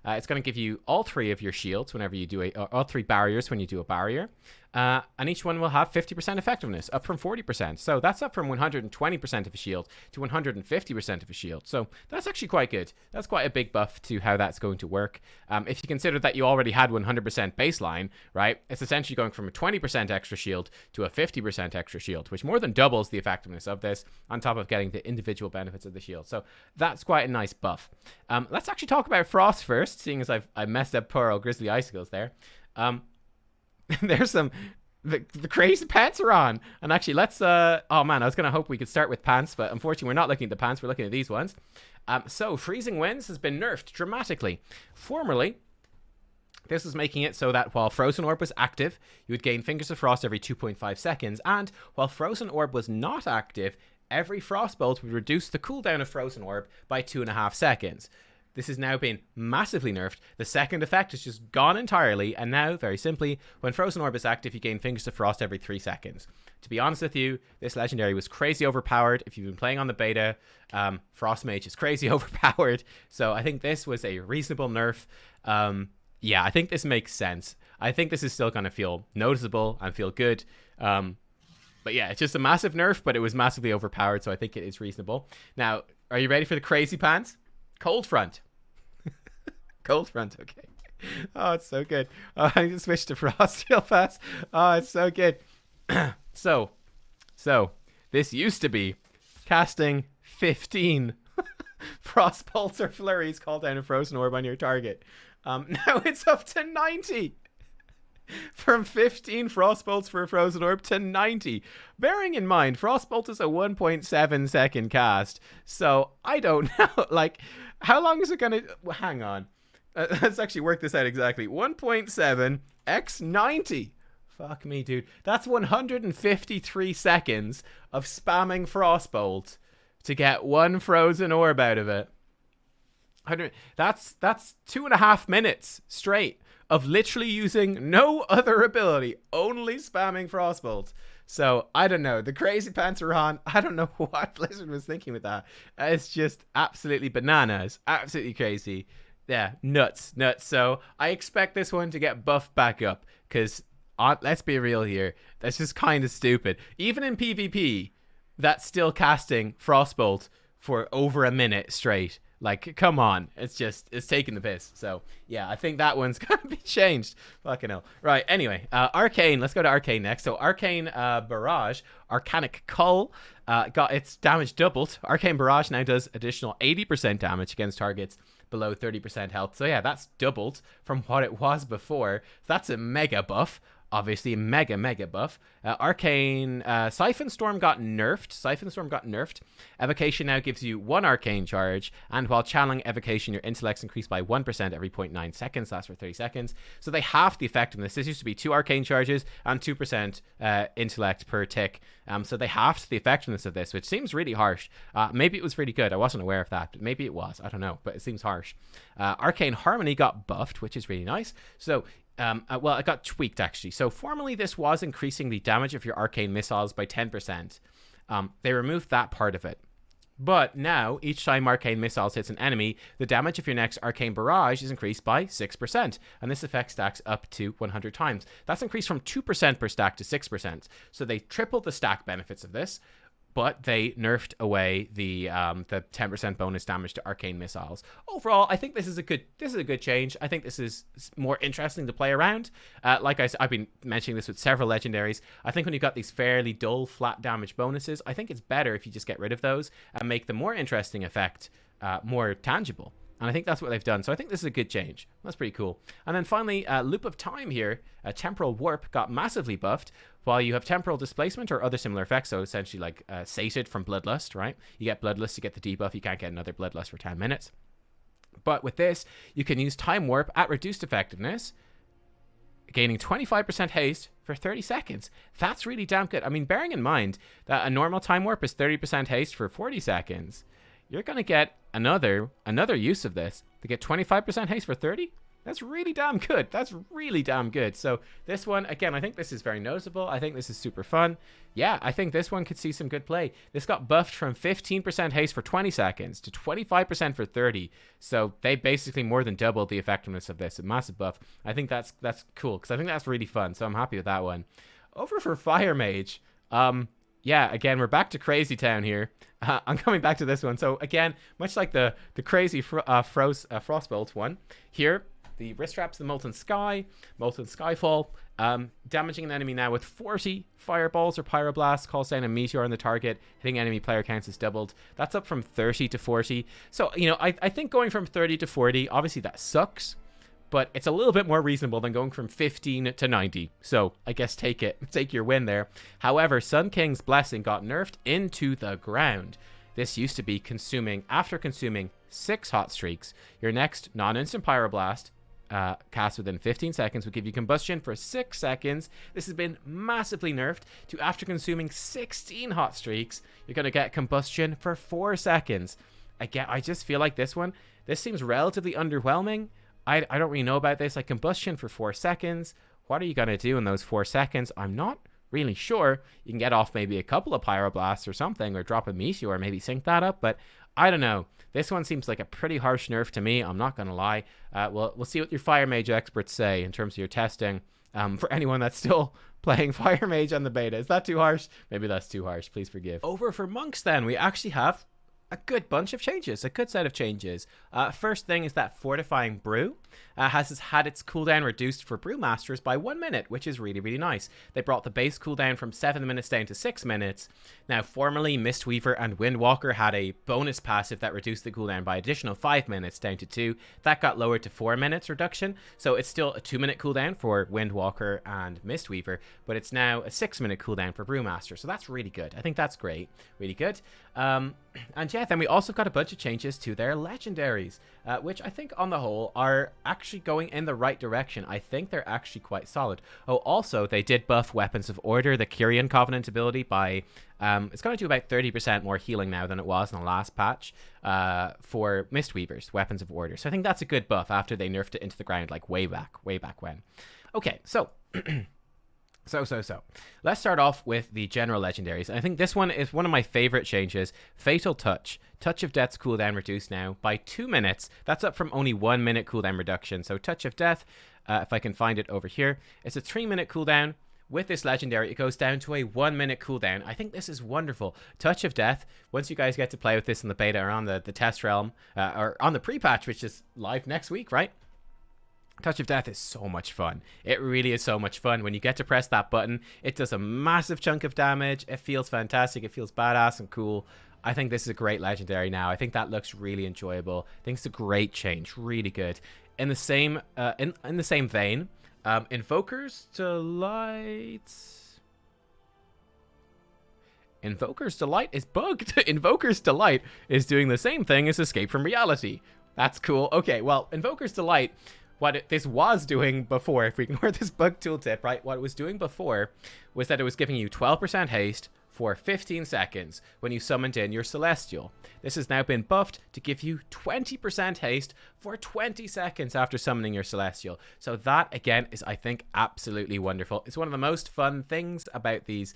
It's going to give you all 3 of your shields whenever you do all 3 barriers when you do a barrier. And each one will have 50% effectiveness, up from 40%. So that's up from 120% of a shield to 150% of a shield. So that's actually quite good. That's quite a big buff to how that's going to work. If you consider that you already had 100% baseline, right, it's essentially going from a 20% extra shield to a 50% extra shield, which more than doubles the effectiveness of this, on top of getting the individual benefits of the shield. So that's quite a nice buff. Let's actually talk about Frost first, seeing as I messed up poor old Grizzly Icicles there. There's the crazy pants are on, and actually let's oh man, I was gonna hope we could start with pants, but unfortunately we're not looking at the pants, we're looking at these ones. So Freezing Winds has been nerfed dramatically. Formerly This was making it so that while Frozen Orb was active, you would gain Fingers of Frost every 2.5 seconds, and while Frozen Orb was not active, every Frostbolt would reduce the cooldown of Frozen Orb by 2.5 seconds. This has now been massively nerfed. The second effect is just gone entirely, and now, very simply, when Frozen Orb is active, you gain Fingers of Frost every 3 seconds. To be honest with you, this legendary was crazy overpowered. If you've been playing on the beta, Frost Mage is crazy overpowered, so I think this was a reasonable nerf. Yeah, I think this makes sense. I think this is still going to feel noticeable and feel good. But yeah, it's just a massive nerf, but it was massively overpowered, so I think it is reasonable. Now, are you ready for the crazy pants? Cold Front. Cold Front, okay. Oh, it's so good. Oh, I need to switch to Frost real fast. Oh, it's so good. So, this used to be casting 15 Frost Bolts or Flurries called down a Frozen Orb on your target. Now it's up to 90. From 15 Frostbolts for a Frozen Orb to 90. Bearing in mind, Frostbolt is a 1.7 second cast. So, I don't know. Like, how long is it going to... Hang on. Let's actually work this out exactly. 1.7 x 90. Fuck me, dude. That's 153 seconds of spamming Frostbolt to get one Frozen Orb out of it. That's 2.5 minutes straight of literally using no other ability, only spamming Frostbolt. So, I don't know. The crazy pants are on. I don't know what Blizzard was thinking with that. It's just absolutely bananas. Absolutely crazy. Yeah, nuts. So, I expect this one to get buffed back up. Because, let's be real here, that's just kind of stupid. Even in PvP, that's still casting Frostbolt for over a minute straight. Like, come on. It's taking the piss. So, yeah, I think that one's going to be changed. Fucking hell. Right, anyway. Arcane. Let's go to Arcane next. So, Arcane Barrage, Arcanic Cull, got its damage doubled. Arcane Barrage now does additional 80% damage against targets below 30% health. So, yeah, that's doubled from what it was before. That's a mega buff. Obviously, mega buff. Arcane Siphon Storm got nerfed. Evocation now gives you 1 arcane charge, and while channeling Evocation, your intellect's increased by 1% every 0.9 seconds. Lasts for 30 seconds. So they halved the effectiveness. This used to be 2 arcane charges and 2% intellect per tick. So they halved the effectiveness of this, which seems really harsh. Maybe it was really good. I wasn't aware of that, but maybe it was. I don't know, but it seems harsh. Arcane Harmony got buffed, which is really nice. So well, it got tweaked, actually. So, formerly, this was increasing the damage of your arcane missiles by 10%. They removed that part of it. But now, each time arcane missiles hits an enemy, the damage of your next arcane barrage is increased by 6%. And this effect stacks up to 100 times. That's increased from 2% per stack to 6%. So, they tripled the stack benefits of this. But they nerfed away the 10% bonus damage to arcane missiles. Overall, I think this is a good change. I think this is more interesting to play around. Like I said, I've been mentioning this with several legendaries. I think when you've got these fairly dull flat damage bonuses, I think it's better if you just get rid of those and make the more interesting effect more tangible. And I think that's what they've done. So I think this is a good change. That's pretty cool. And then finally, Loop of Time here. Temporal Warp got massively buffed. While you have Temporal Displacement or other similar effects, so essentially like Sated from Bloodlust, right? You get Bloodlust, you get the debuff. You can't get another Bloodlust for 10 minutes. But with this, you can use Time Warp at reduced effectiveness, gaining 25% haste for 30 seconds. That's really damn good. I mean, bearing in mind that a normal Time Warp is 30% haste for 40 seconds, you're going to get another use of this to get 25% haste for 30. That's really damn good. That's really damn good. So this one, again, I think this is very noticeable. I think this is super fun. Yeah, I think this one could see some good play. This got buffed from 15% haste for 20 seconds to 25% for 30. So they basically more than doubled the effectiveness of this. A massive buff. I think that's cool because I think that's really fun. So I'm happy with that one. Over for Fire Mage. Yeah, again, we're back to Crazy Town here. I'm coming back to this one. So again, much like the crazy Frostbolt one, here the wrist wraps the Molten Skyfall, damaging an enemy now with 40 fireballs or pyroblasts, calls down a meteor on the target, hitting enemy player counts is doubled. That's up from 30 to 40. So, you know, I think going from 30 to 40, obviously that sucks, but it's a little bit more reasonable than going from 15 to 90. So I guess take your win there. However, Sun King's Blessing got nerfed into the ground. This used to be after consuming 6 hot streaks, your next non-instant pyroblast cast within 15 seconds will give you combustion for 6 seconds. This has been massively nerfed to after consuming 16 hot streaks, you're going to get combustion for 4 seconds. Again, I just feel like this seems relatively underwhelming. I don't really know about this. Like, combustion for 4 seconds. What are you going to do in those 4 seconds? I'm not really sure. You can get off maybe a couple of pyroblasts or something, or drop a meteor, or maybe sync that up, but I don't know. This one seems like a pretty harsh nerf to me. I'm not going to lie. We'll see what your Fire Mage experts say in terms of your testing. For anyone that's still playing Fire Mage on the beta. Is that too harsh? Maybe that's too harsh. Please forgive. Over for monks then. We actually have a good bunch of changes, a good set of changes. First thing is that Fortifying Brew has had its cooldown reduced for Brewmasters by 1 minute, which is really, really nice. They brought the base cooldown from 7 minutes down to 6 minutes. Now, formerly, Mistweaver and Windwalker had a bonus passive that reduced the cooldown by additional 5 minutes down to 2. That got lowered to 4 minutes reduction, so it's still a 2-minute cooldown for Windwalker and Mistweaver, but it's now a 6-minute cooldown for Brewmaster, so that's really good. I think that's great. Really good. And yeah, then we also got a bunch of changes to their legendaries, which I think on the whole are actually going in the right direction. I think they're actually quite solid. Oh, also, they did buff Weapons of Order, the Kyrian Covenant ability, by it's going to do about 30% more healing now than it was in the last patch for Mistweavers, Weapons of Order. So I think that's a good buff after they nerfed it into the ground like way back when. Okay, so So, let's start off with the general legendaries. And I think this one is one of my favorite changes. Fatal Touch. Touch of Death's cooldown reduced now by 2 minutes. That's up from only 1 minute cooldown reduction. So Touch of Death, if I can find it over here, it's a 3-minute cooldown. With this legendary, it goes down to a 1 minute cooldown. I think this is wonderful. Touch of Death, once you guys get to play with this in the beta or on the test realm, or on the pre-patch, which is live next week, right? Touch of Death is so much fun. It really is so much fun. When you get to press that button, it does a massive chunk of damage. It feels fantastic. It feels badass and cool. I think this is a great legendary now. I think that looks really enjoyable. I think it's a great change. Really good. In the same in the same vein, Invoker's Delight. Invoker's Delight is bugged. Invoker's Delight is doing the same thing as Escape from Reality. That's cool. Okay, well, Invoker's Delight, what this was doing before, if we ignore this bug tooltip, right? What it was doing before was that it was giving you 12% haste for 15 seconds when you summoned in your Celestial. This has now been buffed to give you 20% haste for 20 seconds after summoning your Celestial. So that, again, is, I think, absolutely wonderful. It's one of the most fun things about the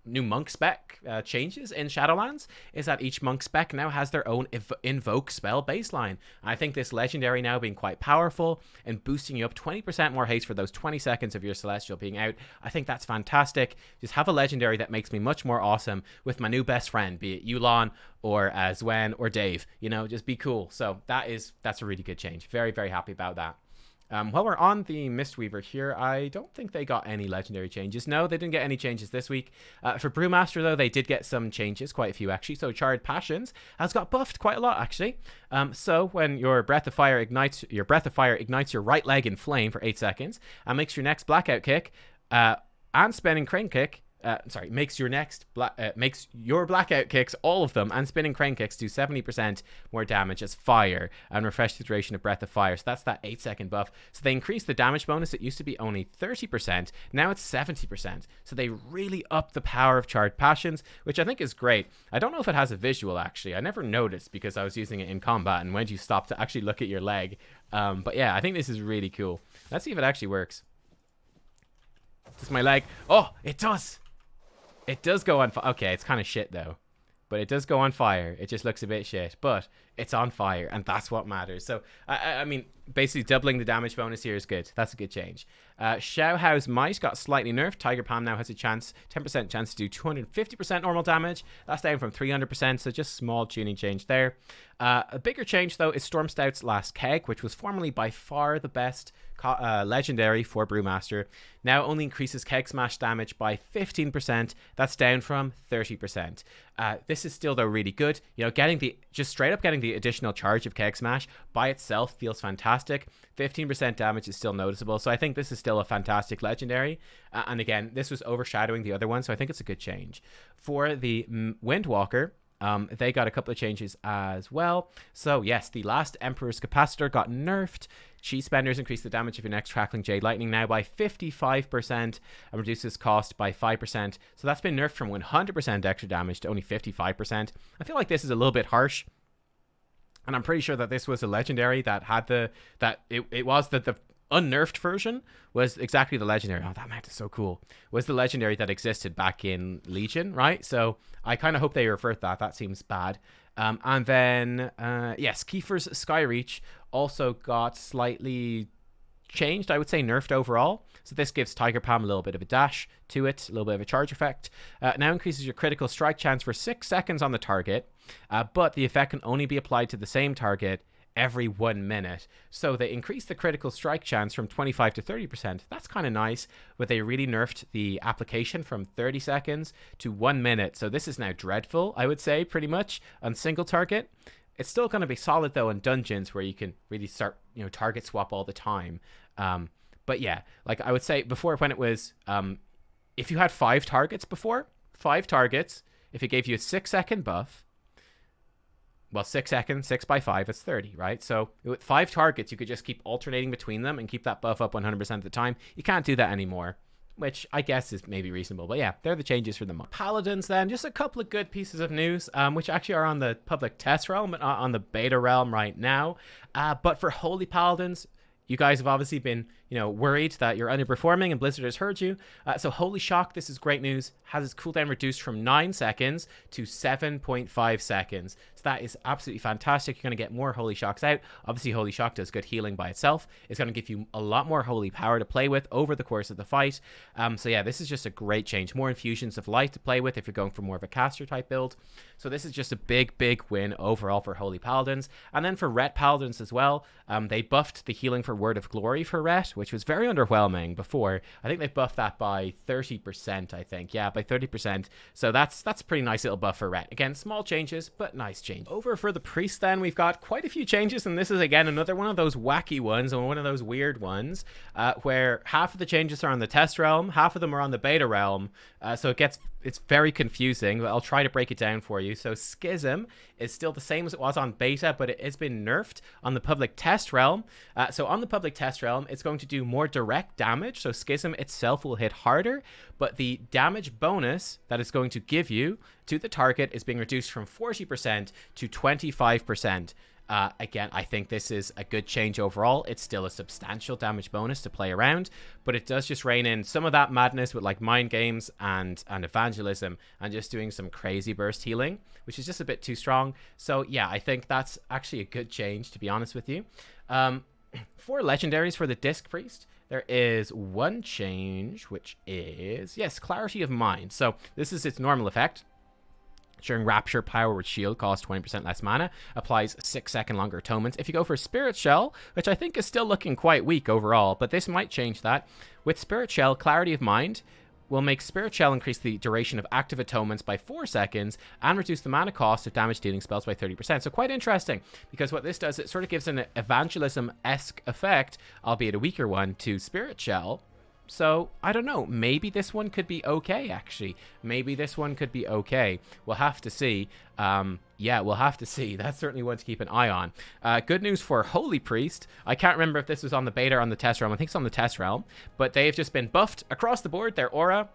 new monk spec changes in Shadowlands is that each monk spec now has their own invoke spell baseline. I think this legendary now being quite powerful and boosting you up 20% more haste for those 20 seconds of your Celestial being out, I think that's fantastic. Just have a legendary that makes me much more awesome with my new best friend, be it Yulon or Zwen or Dave. You know, just be cool. So that's a really good change. Very, very happy about that. While we're on the Mistweaver here, I don't think they got any legendary changes. No, they didn't get any changes this week. For Brewmaster, though, they did get some changes, quite a few actually. So Charred Passions has got buffed quite a lot, actually. So when your Breath of Fire ignites your right leg in flame for 8 seconds and makes your next Blackout Kick and Spinning Crane Kick. Makes your Blackout Kicks, all of them, and Spinning Crane Kicks do 70% more damage as fire and refresh the duration of Breath of Fire. So that's that 8-second buff. So they increased the damage bonus. It used to be only 30%. Now it's 70%. So they really upped the power of Charred Passions, which I think is great. I don't know if it has a visual, actually. I never noticed because I was using it in combat and when you stop to actually look at your leg. But yeah, I think this is really cool. Let's see if it actually works. Does my leg... Oh, it does! It does go on fire. Okay, it's kind of shit though. But it does go on fire. It just looks a bit shit. But it's on fire, and that's what matters. So, I mean, basically doubling the damage bonus here is good. That's a good change. Showhouse Might got slightly nerfed. Tiger Palm now has a 10% chance to do 250% normal damage. That's down from 300%, so just small tuning change there. A bigger change, though, is Storm Stout's Last Keg, which was formerly by far the best legendary for Brewmaster. Now only increases Keg Smash damage by 15%. That's down from 30%. This is still, though, really good. You know, just straight up getting the additional charge of Keg Smash by itself feels fantastic. 15% damage is still noticeable, so I think this is still a fantastic legendary. And again, this was overshadowing the other one, so I think it's a good change. For the Windwalker, They got a couple of changes as well. So yes, the last Emperor's Capacitor got nerfed. Chi Spenders increase the damage of your next Crackling Jade Lightning now by 55% and reduces cost by 5%. So that's been nerfed from 100% extra damage to only 55%. I feel like this is a little bit harsh. And I'm pretty sure that this was a legendary that had the unnerfed version was exactly the legendary. Oh, that mount is so cool. Was the legendary that existed back in Legion, right? So I kind of hope they revert that. That seems bad. And then, yes, Kiefer's Skyreach also got slightly changed, I would say nerfed overall. So this gives Tiger Palm a little bit of a dash to it, a little bit of a charge effect. Now increases your critical strike chance for 6 seconds on the target, but the effect can only be applied to the same target every 1 minute. So they increased the critical strike chance from 25 to 30%. That's kind of nice, but they really nerfed the application from 30 seconds to 1 minute. So this is now dreadful, I would say, pretty much on single target. It's still going to be solid though in dungeons where you can really start, target swap all the time. But yeah, like I would say before, when it was, if you had 5 targets before, 5 targets, if it gave you a 6-second buff, well, 6 seconds, 6 by 5, it's 30, right? So with 5 targets, you could just keep alternating between them and keep that buff up 100% of the time. You can't do that anymore, which I guess is maybe reasonable. But yeah, they're the changes for the month. Paladins then, just a couple of good pieces of news, which actually are on the public test realm, but not on the beta realm right now. But for Holy Paladins, you guys have obviously been, worried that you're underperforming and Blizzard has heard you. So Holy Shock, this is great news, has its cooldown reduced from 9 seconds to 7.5 seconds. So that is absolutely fantastic. You're going to get more Holy Shocks out. Obviously, Holy Shock does good healing by itself. It's going to give you a lot more Holy Power to play with over the course of the fight. So yeah, this is just a great change. More infusions of light to play with if you're going for more of a caster type build. So this is just a big, big win overall for Holy Paladins. And then for Ret Paladins as well, they buffed the healing for Word of Glory for Ret, which was very underwhelming before. I think they've buffed that by 30%, I think. Yeah, by 30%. So that's a pretty nice little buff for Ret. Again, small changes, but nice change. Over for the Priest then, we've got quite a few changes, and this is again another one of those wacky ones, and one of those weird ones, where half of the changes are on the test realm, half of them are on the beta realm. So it's very confusing, but I'll try to break it down for you. So Schism is still the same as it was on beta, but it has been nerfed on the public test realm. So on the public test realm, it's going to do more direct damage. So Schism itself will hit harder, but the damage bonus that it's going to give you to the target is being reduced from 40% to 25%. Again, I think this is a good change overall. It's still a substantial damage bonus to play around, but it does just rein in some of that madness with like mind games and evangelism and just doing some crazy burst healing, which is just a bit too strong. So yeah, I think that's actually a good change, to be honest with you. For legendaries for the Disc Priest, there is one change, which is, yes, Clarity of Mind. So this is its normal effect. During Rapture, Power with Shield costs 20% less mana, applies 6-second longer atonements. If you go for Spirit Shell, which I think is still looking quite weak overall, but this might change that. With Spirit Shell, Clarity of Mind will make Spirit Shell increase the duration of active atonements by 4 seconds and reduce the mana cost of damage dealing spells by 30%. So quite interesting, because what this does, it sort of gives an evangelism-esque effect, albeit a weaker one, to Spirit Shell. So, I don't know, maybe this one could be okay, actually. Maybe this one could be okay. We'll have to see. Yeah, we'll have to see. That's certainly one to keep an eye on. Good news for Holy Priest. I can't remember if this was on the beta or on the test realm. I think it's on the test realm. But they've just been buffed across the board. Their aura,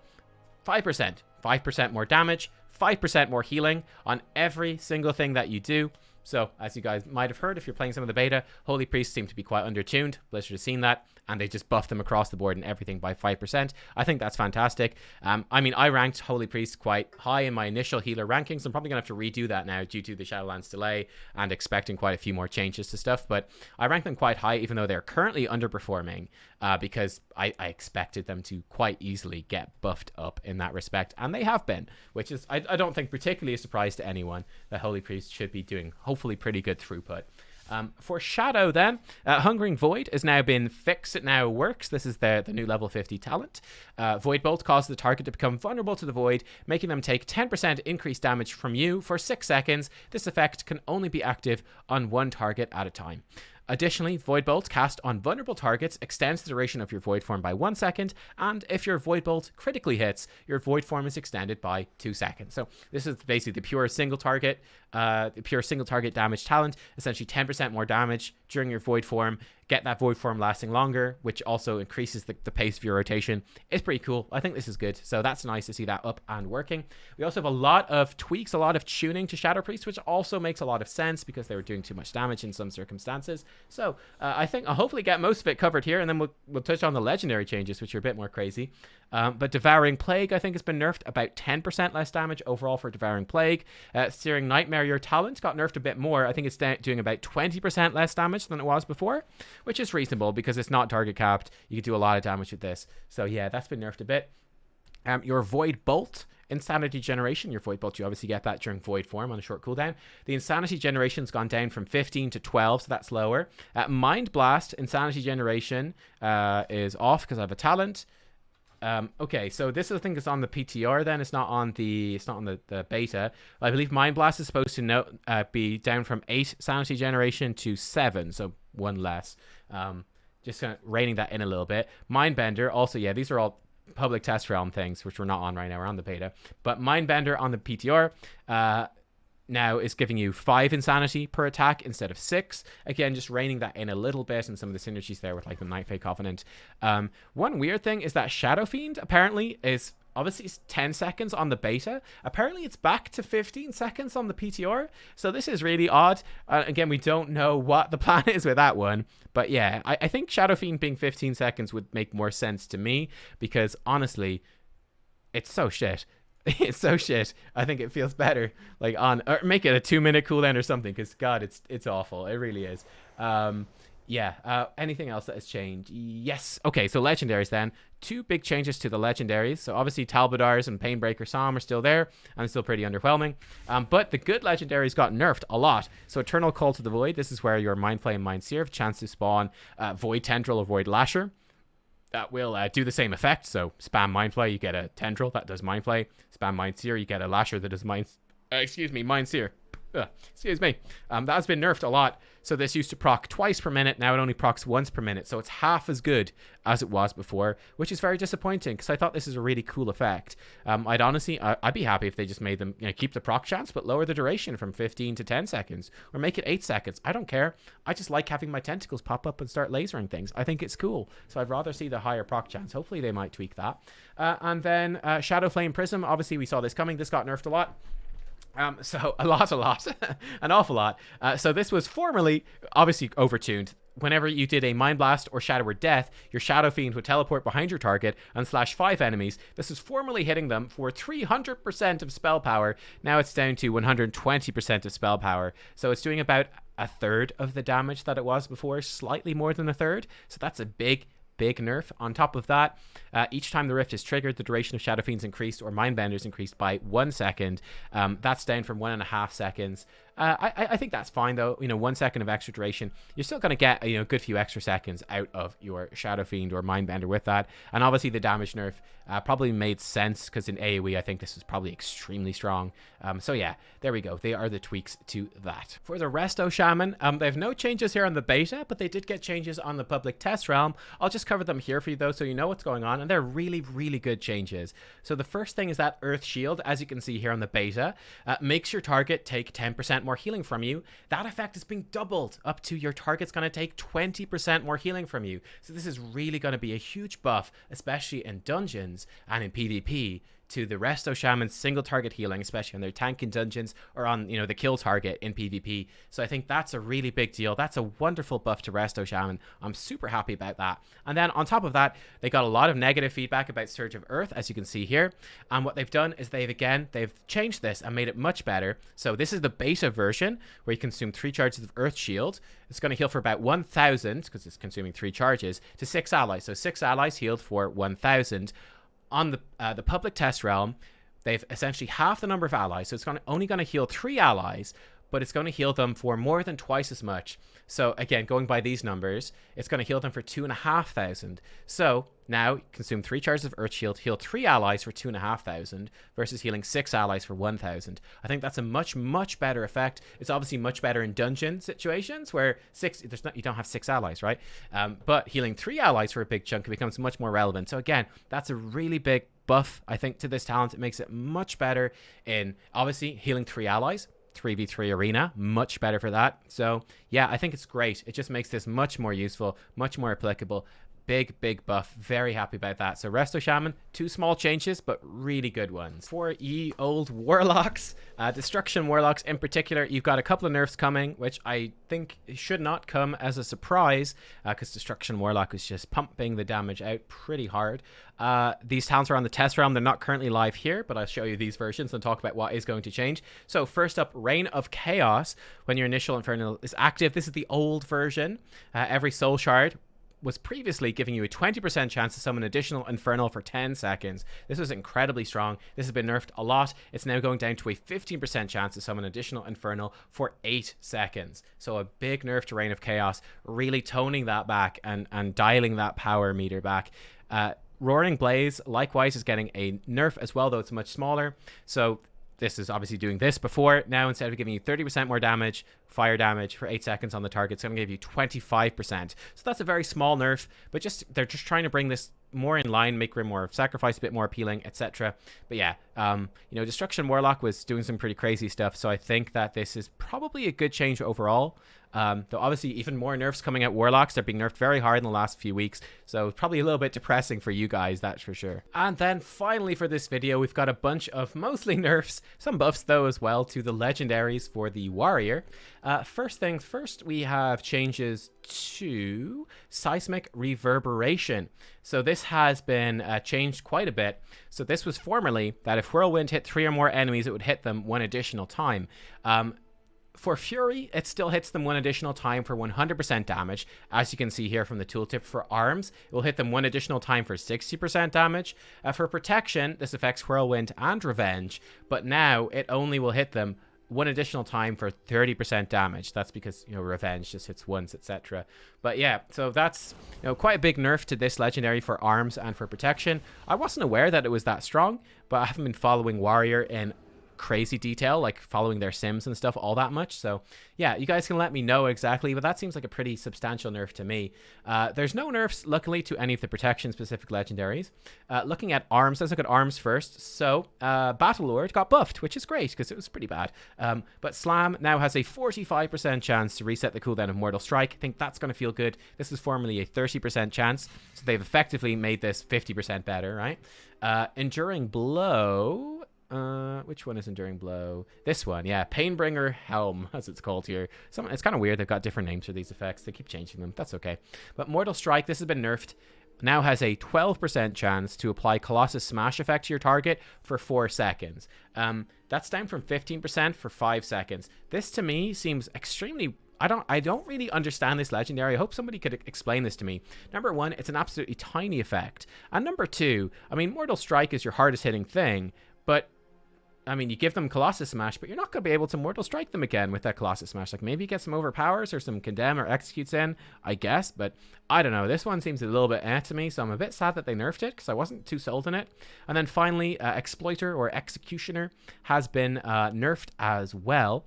5%. 5% more damage, 5% more healing on every single thing that you do. So, as you guys might have heard, if you're playing some of the beta, Holy Priests seem to be quite undertuned. Blizzard has seen that, and they just buffed them across the board and everything by 5%. I think that's fantastic. I mean, I ranked Holy Priest quite high in my initial healer rankings. I'm probably going to have to redo that now due to the Shadowlands delay and expecting quite a few more changes to stuff. But I ranked them quite high, even though they're currently underperforming, because I expected them to quite easily get buffed up in that respect. And they have been, which is, I don't think, particularly a surprise to anyone that Holy Priest should be doing hopefully pretty good throughput. For Shadow then, Hungering Void has now been fixed. It now works. This is the new level 50 talent. Void Bolt causes the target to become vulnerable to the Void, making them take 10% increased damage from you for 6 seconds. This effect can only be active on one target at a time. Additionally, Void Bolt cast on vulnerable targets extends the duration of your Void form by 1 second, and if your Void Bolt critically hits, your Void form is extended by 2 seconds. So this is basically the pure single target damage talent, essentially 10% more damage during your Void form. Get that Void form lasting longer, which also increases the pace of your rotation. It's pretty cool. I think this is good. So that's nice to see that up and working. We also have a lot of tweaks, a lot of tuning to Shadow Priest, which also makes a lot of sense because they were doing too much damage in some circumstances. So I think I'll hopefully get most of it covered here, and then we'll touch on the legendary changes, which are a bit more crazy. But Devouring Plague, I think, has been nerfed about 10% less damage overall for Devouring Plague. Searing Nightmare, your talent, got nerfed a bit more. I think it's doing about 20% less damage than it was before, which is reasonable because it's not target capped. You can do a lot of damage with this. So yeah, that's been nerfed a bit. Your Void Bolt, Insanity Generation, your Void Bolt, you obviously get that during Void form on a short cooldown. The Insanity Generation's gone down from 15 to 12, so that's lower. Mind Blast, Insanity Generation is off because I have a talent. Okay, so this I think is on the PTR then. It's not on the beta. I believe Mind Blast is supposed to be down from 8 Sanity Generation to 7, so 1 less. Just kind of reining that in a little bit. Mindbender, also, yeah, these are all public test realm things, which we're not on right now. We're on the beta. But Mindbender on the PTR now is giving you 5 insanity per attack instead of 6. Again, just reining that in a little bit, and some of the synergies there with like the Nightfade Covenant. One weird thing is that Shadow Fiend apparently is obviously it's 10 seconds on the beta. Apparently it's back to 15 seconds on the PTR. So this is really odd. Again, we don't know what the plan is with that one. But yeah, I think Shadow Fiend being 15 seconds would make more sense to me, because honestly, it's so shit. It's so shit. I think it feels better like or make it a 2-minute cooldown or something, because God, it's awful. It really is. Anything else that has changed? Yes. Okay, so legendaries then. 2 big changes to the legendaries. So obviously Talbadars and Painbreaker Psalm are still there, and still pretty underwhelming. But the good legendaries got nerfed a lot. So Eternal Call to the Void. This is where your Mind Flay and Mind Seer have a chance to spawn Void Tendril or Void Lasher. That will do the same effect. So spam Mind Flay, you get a Tendril that does Mind Flay. Spam Mind Seer, you get a Lasher that does Mind Seer. Excuse me. That has been nerfed a lot. So this used to proc twice per minute. Now it only procs once per minute. So it's half as good as it was before, which is very disappointing, because I thought this is a really cool effect. I'd be happy if they just made them keep the proc chance, but lower the duration from 15 to 10 seconds, or make it 8 seconds. I don't care. I just like having my tentacles pop up and start lasering things. I think it's cool. So I'd rather see the higher proc chance. Hopefully they might tweak that. And then Shadow Flame Prism. Obviously we saw this coming. This got nerfed a lot. So a lot, an awful lot. So this was formerly obviously overtuned. Whenever you did a Mind Blast or Shadow or Death, your Shadow Fiend would teleport behind your target and slash 5 enemies. This is formerly hitting them for 300% of spell power. Now it's down to 120% of spell power. So it's doing about a third of the damage that it was before, slightly more than a third. So that's a big nerf. On top of that, each time the rift is triggered, the duration of Shadow Fiend's increased, or Mindbender's increased by 1 second. That's down from 1.5 seconds. I think that's fine though. 1 second of extra duration, you're still going to get a good few extra seconds out of your Shadow Fiend or Mindbender with that. And obviously the damage nerf probably made sense, because in AoE I think this was probably extremely strong. So yeah, there we go. They are the tweaks to that. For the Resto Shaman, they have no changes here on the beta, but they did get changes on the public test realm. I'll just cover them here for you though, so you know what's going on, and they're really good changes. So the first thing is that Earth Shield, as you can see here on the beta, makes your target take 10% more healing from you. That effect is being doubled up to your target's going to take 20% more healing from you. So this is really going to be a huge buff, especially in dungeons and in PvP, to the Resto Shaman's single target healing, especially on their tank in dungeons or on the kill target in PvP. So I think that's a really big deal. That's a wonderful buff to Resto Shaman. I'm super happy about that. And then on top of that, they got a lot of negative feedback about Surge of Earth, as you can see here. And what they've done is they've changed this and made it much better. So this is the beta version, where you consume 3 charges of Earth Shield. It's going to heal for about 1,000, because it's consuming 3 charges, to 6 allies. So 6 allies healed for 1,000. On the public test realm, they've essentially half the number of allies, so it's only going to heal 3 allies, but it's going to heal them for more than twice as much. So again, going by these numbers, it's going to heal them for 2,500. So now consume 3 charges of Earth Shield, heal 3 allies for 2,500 versus healing 6 allies for 1,000. I think that's a much better effect. It's obviously much better in dungeon situations where you don't have 6 allies, right? But healing 3 allies for a big chunk becomes much more relevant. So again, that's a really big buff, I think, to this talent. It makes it much better in obviously healing 3 allies. 3v3 arena, much better for that. So yeah, I think it's great. It just makes this much more useful, much more applicable. Big buff. Very happy about that. So Resto Shaman, 2 small changes, but really good ones. For ye old Warlocks, Destruction Warlocks in particular, you've got a couple of nerfs coming, which I think should not come as a surprise, because Destruction Warlock is just pumping the damage out pretty hard. These talents are on the test realm. They're not currently live here, but I'll show you these versions and talk about what is going to change. So first up, Reign of Chaos. When your initial Infernal is active, this is the old version. Every soul shard was previously giving you a 20% chance to summon additional Infernal for 10 seconds. This was incredibly strong. This has been nerfed a lot. It's now going down to a 15% chance to summon additional Infernal for 8 seconds. So a big nerf to Reign of Chaos, really toning that back and dialing that power meter back. Roaring Blaze, likewise, is getting a nerf as well, though it's much smaller. So this is obviously doing this before. Now, instead of giving you 30% more damage, fire damage for 8 seconds on the target, it's going to give you 25%. So that's a very small nerf, but they're just trying to bring this more in line, make Rim War of Sacrifice a bit more appealing, etc. But yeah, you know, Destruction Warlock was doing some pretty crazy stuff, so I think that this is probably a good change overall. Though obviously even more nerfs coming at Warlocks. They're being nerfed very hard in the last few weeks, so probably a little bit depressing for you guys, that's for sure. And then finally for this video, we've got a bunch of mostly nerfs, some buffs though as well, to the legendaries for the Warrior. First things first, we have changes to Seismic Reverberation. So this has been changed quite a bit. So this was formerly that if Whirlwind hit 3 or more enemies, it would hit them 1 additional time. For Fury, it still hits them 1 additional time for 100% damage. As you can see here from the tooltip for Arms, it will hit them 1 additional time for 60% damage. For Protection, this affects Whirlwind and Revenge, but now it only will hit them 1 additional time for 30% damage. That's because, you know, Revenge just hits once, etc. But yeah, so that's, you know, quite a big nerf to this legendary for Arms and for Protection. I wasn't aware that it was that strong, but I haven't been following Warrior in crazy detail, like following their sims and stuff all that much. So yeah, you guys can let me know exactly, but that seems like a pretty substantial nerf to me. There's no nerfs luckily to any of the protection specific legendaries. Looking at Arms, let's look at Arms first. So Battle Lord got buffed, which is great because it was pretty bad, but Slam now has a 45% chance to reset the cooldown of Mortal Strike. I think that's going to feel good. This is formerly a 30% chance, so they've effectively made this 50% better, right? Enduring Blow, which one is Enduring Blow? This one, yeah. Painbringer Helm, as it's called here. It's kind of weird. They've got different names for these effects. They keep changing them. That's okay. But Mortal Strike, this has been nerfed. Now has a 12% chance to apply Colossus Smash effect to your target for 4 seconds. That's down from 15% for 5 seconds. This to me seems extremely... I don't really understand this legendary. I hope somebody could explain this to me. Number one, it's an absolutely tiny effect. And number two, I mean, Mortal Strike is your hardest hitting thing, but I mean, you give them Colossus Smash, but you're not going to be able to Mortal Strike them again with that Colossus Smash. Like, maybe get some Overpowers or some Condemn or Executes in, I guess. But I don't know. This one seems a little bit to me, so I'm a bit sad that they nerfed it because I wasn't too sold on it. And then finally, Exploiter or Executioner has been nerfed as well.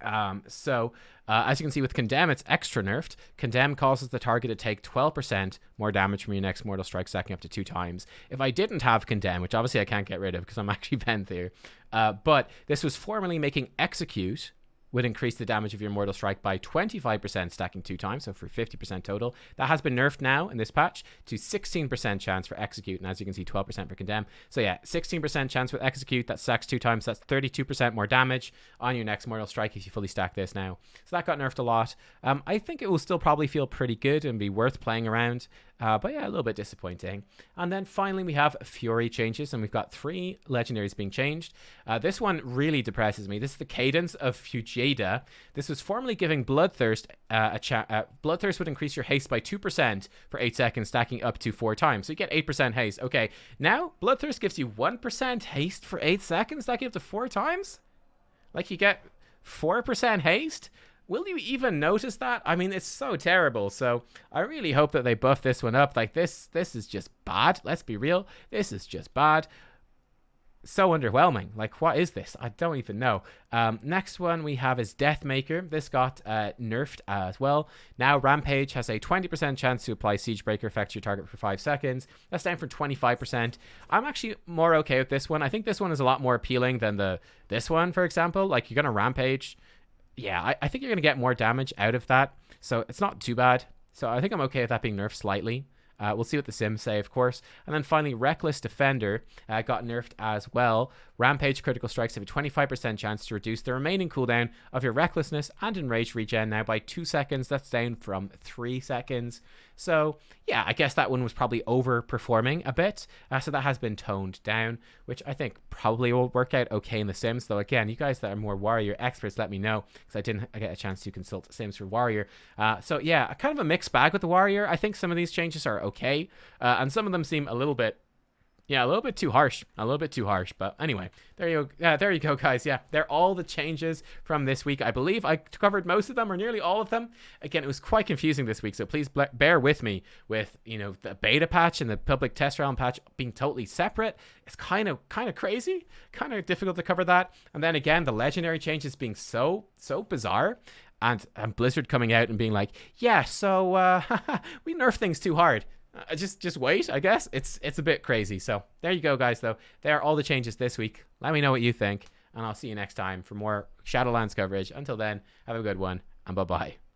As you can see with Condemn, it's extra nerfed. Condemn causes the target to take 12% more damage from your next Mortal Strike, stacking up to 2 times. If I didn't have Condemn, which obviously I can't get rid of because I'm actually bent here, but this was formerly making Execute would increase the damage of your Mortal Strike by 25%, stacking 2 times, so for 50% total. That has been nerfed now in this patch to 16% chance for Execute, and as you can see, 12% for Condemn. So yeah, 16% chance with Execute, that stacks 2 times, that's 32% more damage on your next Mortal Strike if you fully stack this now. So that got nerfed a lot. I think it will still probably feel pretty good and be worth playing around. But yeah, a little bit disappointing. And then finally we have Fury changes, and we've got 3 legendaries being changed. This one really depresses me. This is the Cadence of Fujeda. This was formerly giving Bloodthirst Bloodthirst would increase your haste by 2% for 8 seconds, stacking up to 4 times. So you get 8% haste. Okay, now Bloodthirst gives you 1% haste for 8 seconds, stacking up to 4 times? Like, you get 4% haste? Will you even notice that? I mean, it's so terrible. So I really hope that they buff this one up. Like, this is just bad. Let's be real. This is just bad. So underwhelming. Like, what is this? I don't even know. Next one we have is Deathmaker. This got nerfed as well. Now Rampage has a 20% chance to apply Siegebreaker effect to your target for 5 seconds. That's down from 25%. I'm actually more okay with this one. I think this one is a lot more appealing than this one, for example. Like, you're gonna Rampage. Yeah, I think you're gonna get more damage out of that. So it's not too bad. So I think I'm okay with that being nerfed slightly. We'll see what the Sims say, of course. And then finally, Reckless Defender got nerfed as well. Rampage critical strikes have a 25% chance to reduce the remaining cooldown of your Recklessness and Enraged regen now by 2 seconds. That's down from 3 seconds. So, yeah, I guess that one was probably overperforming a bit. So that has been toned down, which I think probably will work out okay in the Sims. Though, again, you guys that are more Warrior experts, let me know, because I didn't get a chance to consult Sims for Warrior. So, yeah, kind of a mixed bag with the Warrior. I think some of these changes are okay, and some of them seem a little bit too harsh. But anyway, there you go, guys. Yeah, they're all the changes from this week. I believe I covered most of them or nearly all of them. Again, it was quite confusing this week, so please bear with me with, the beta patch and the public test realm patch being totally separate. It's kind of crazy, kind of difficult to cover that. And then again, the legendary changes being so bizarre. And Blizzard coming out and being like, yeah, so we nerf things too hard. Just wait, I guess. It's a bit crazy. So there you go, guys, though. There are all the changes this week. Let me know what you think, and I'll see you next time for more Shadowlands coverage. Until then, have a good one, and bye-bye.